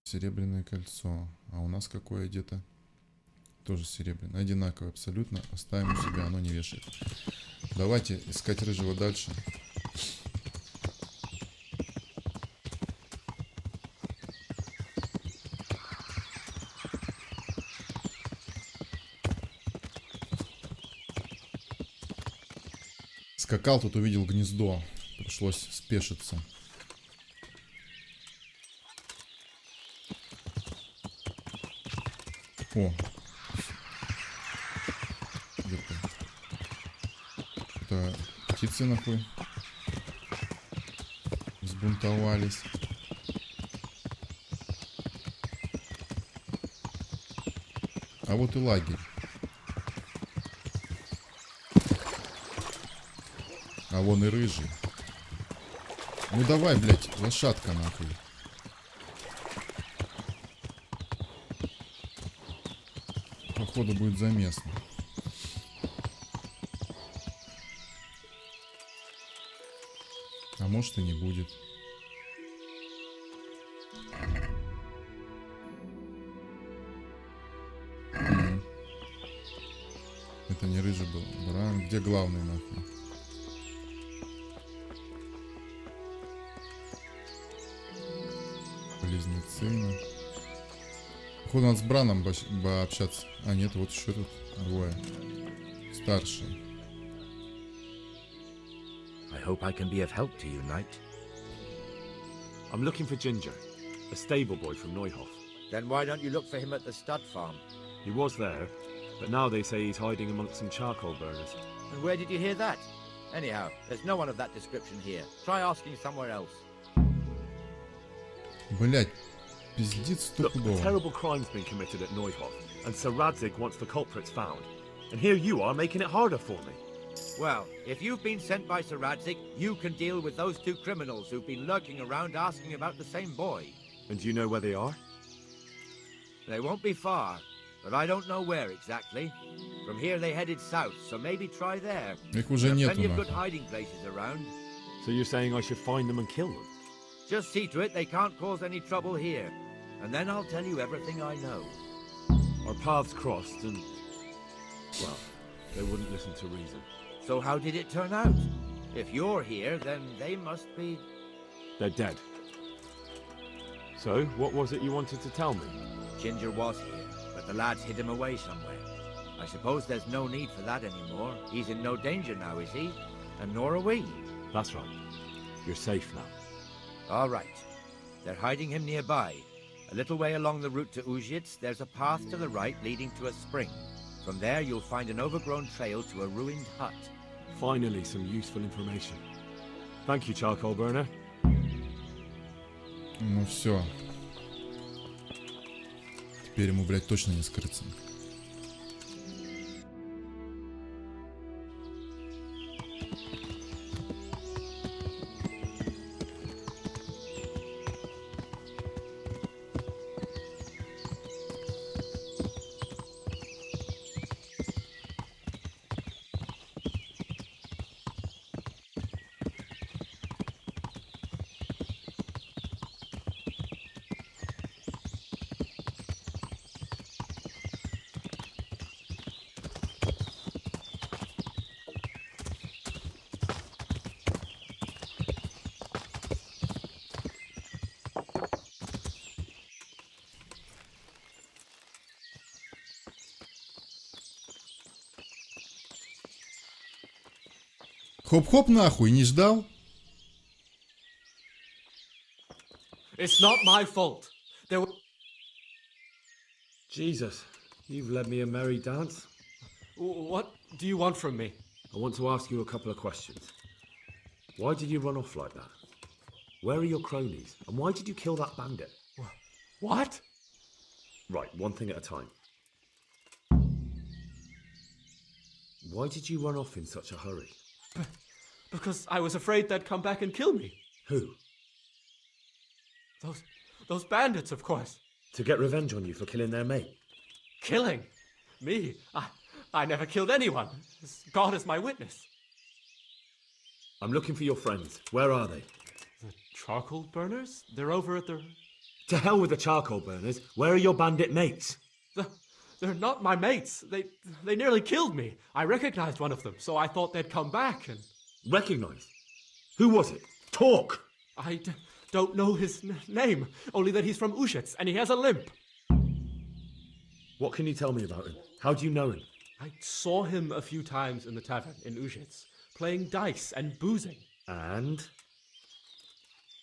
Серебряное кольцо. А у нас какое где-то? Тоже серебряное. Одинаковое абсолютно. Оставим у себя, оно не вешает. Давайте искать рыжего дальше. Скакал, тут увидел гнездо. Пришлось спешиться. О. Это птицы нахуй взбунтовались. А вот и лагерь. А вон и рыжий. Ну давай, блядь, лошадка нахуй. Походу будет заместно. А может и не будет. Это не рыжий был. Бран. Где главный нахуй? Близнецы. Походу надо с Браном общаться. А нет, вот еще тут двое. Старший. I hope I can be of help to you, knight. I'm looking for Ginger, a stable boy from Neuhof. Then why don't you look for him at the stud farm? He was there, but now they say he's hiding amongst some charcoal burners. And where did you hear that? Anyhow, there's no one of that description here. Try asking somewhere else. Блять, пиздец Look, a стопудово. terrible crime's been committed at Neuhof, and Sir Radzig wants the culprits found. And here you are making it harder for me. Well, if you've been sent by Sir Radzig, you can deal with those two criminals who've been lurking around asking about the same boy. And do you know where they are? They won't be far, but I don't know where exactly. From here they headed south, so maybe try there. Их уже There are нету plenty of good нахуй. hiding places around. So you're saying I should find them and kill them? Just see to it they can't cause any trouble here. And then I'll tell you everything I know. Our paths crossed and... well, they wouldn't listen to reason. So how did it turn out? If you're here, then they must be... They're dead. So, what was it you wanted to tell me? Ginger was here, but the lads hid him away somewhere. I suppose there's no need for that anymore. He's in no danger now, is he? And nor are we. That's right. You're safe now. All right. They're hiding him nearby. A little way along the route to Uzhitz, there's a path to the right leading to a spring. From there, you'll find an overgrown trail to a ruined hut. Finally, some useful information. Thank you, charcoal burner. Ну все. Теперь ему, блядь, точно не скрыться. Хоп-хоп нахуй, не ждал? It's not my fault. There were... Jesus, you've led me a merry dance. What do you want from me? I want to ask you a couple of questions. Why did you run off like that? Where are your cronies? And why did you kill that bandit? What? Right, one thing at a time. Why did you run off in such a hurry? Because I was afraid they'd come back and kill me. Who? Those bandits, of course. To get revenge on you for killing their mate? Killing? Me? I never killed anyone. God is my witness. I'm looking for your friends. Where are they? The charcoal burners? They're over at the... To hell with the charcoal burners. Where are your bandit mates? They're not my mates. They nearly killed me. I recognized one of them, so I thought they'd come back and... Recognized? Who was it? Talk! I don't know his name, only that he's from Ushets and he has a limp. What can you tell me about him? How do you know him? I saw him a few times in the tavern in Ushets, playing dice and boozing. And?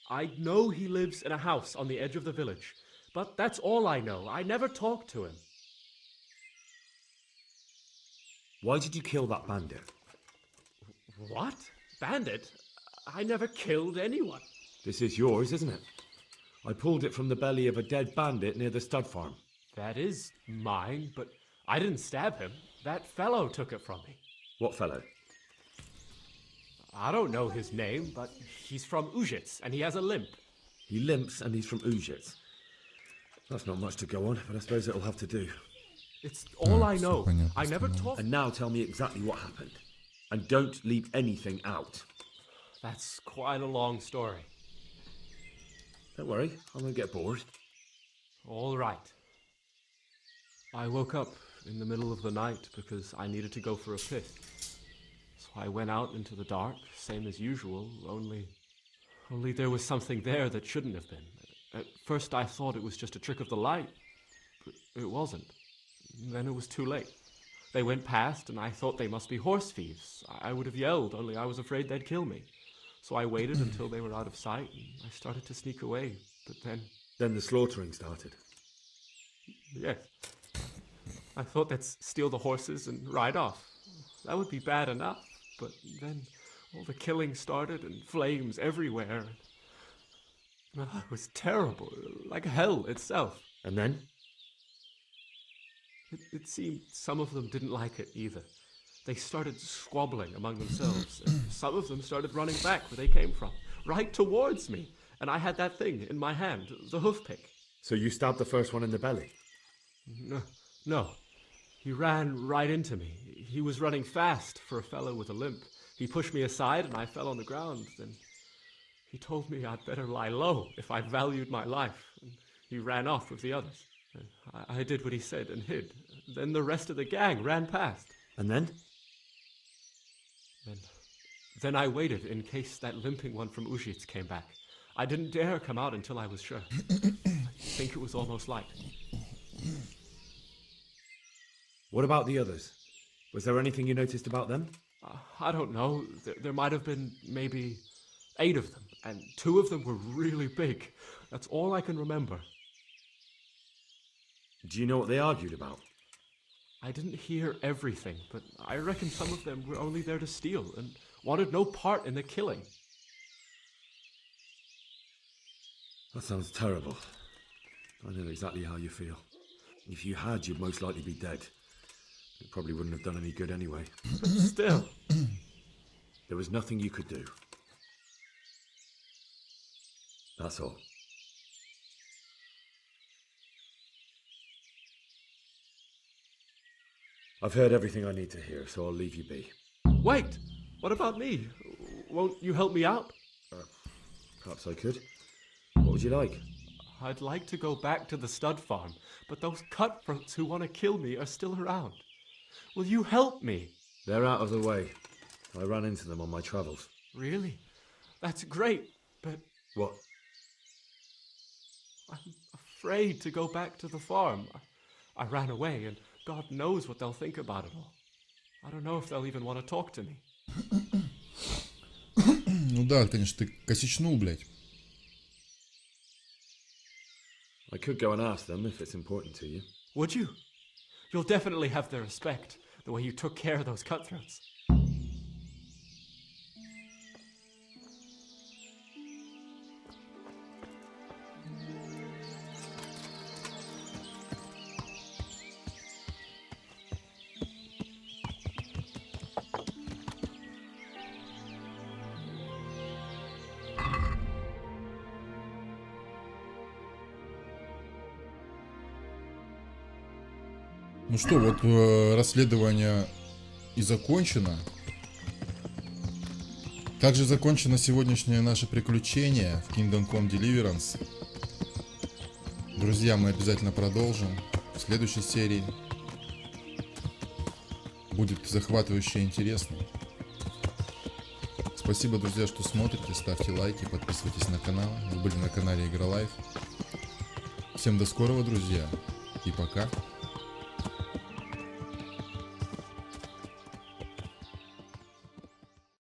I know he lives in a house on the edge of the village, but that's all I know. I never talked to him. Why did you kill that bandit? What? Bandit? I never killed anyone. This is yours, isn't it? I pulled it from the belly of a dead bandit near the stud farm. That is mine, but I didn't stab him. That fellow took it from me. What fellow? I don't know his name, but he's from Ushets and he has a limp. He limps and he's from Ushets. That's not much to go on, but I suppose it'll have to do. It's all I know. I never talked... And now tell me exactly what happened. And don't leave anything out. That's quite a long story. Don't worry, I won't get bored. All right. I woke up in the middle of the night because I needed to go for a piss. So I went out into the dark, same as usual, only there was something there that shouldn't have been. At first I thought it was just a trick of the light, but it wasn't. Then it was too late. They went past and I thought they must be horse thieves. I would have yelled, only I was afraid they'd kill me. So I waited until they were out of sight and I started to sneak away, but then... Then the slaughtering started. Yes. I thought they'd steal the horses and ride off. That would be bad enough, but then all the killing started and flames everywhere. It was terrible, like hell itself. And then? It seemed some of them didn't like it either. They started squabbling among themselves, and some of them started running back where they came from, right towards me. And I had that thing in my hand, the hoof pick. So you stabbed the first one in the belly? No. He ran right into me. He was running fast for a fellow with a limp. He pushed me aside and I fell on the ground. Then he told me I'd better lie low if I valued my life. And he ran off with the others. I did what he said and hid. Then the rest of the gang ran past. And then? Then I waited in case that limping one from Ushits came back. I didn't dare come out until I was sure. I think it was almost light. What about the others? Was there anything you noticed about them? I don't know. There might have been maybe 8 of them, and 2 of them were really big. That's all I can remember. Do you know what they argued about? I didn't hear everything, but I reckon some of them were only there to steal and wanted no part in the killing. That sounds terrible. I know exactly how you feel. If you had, you'd most likely be dead. It probably wouldn't have done any good anyway. But still. There was nothing you could do. That's all. I've heard everything I need to hear, so I'll leave you be. Wait! What about me? Won't you help me out? Perhaps I could. What would you like? I'd like to go back to the stud farm, but those cutthroats who want to kill me are still around. Will you help me? They're out of the way. I ran into them on my travels. Really? That's great, but... What? I'm afraid to go back to the farm. I ran away, and God knows what they'll think about it all. I don't know if they'll even want to talk to me. Ну да, конечно, ты косячнул, блядь. I could go and ask them if it's important to you. Would you? You'll definitely have their respect, the way you took care of those cutthroats. Ну что, вот расследование и закончено. Также закончено сегодняшнее наше приключение в Kingdom Come Deliverance. Друзья, мы обязательно продолжим в следующей серии. Будет захватывающе интересно. Спасибо, друзья, что смотрите. Ставьте лайки, подписывайтесь на канал. Вы были на канале Игра Лайф. Всем до скорого, друзья. И пока.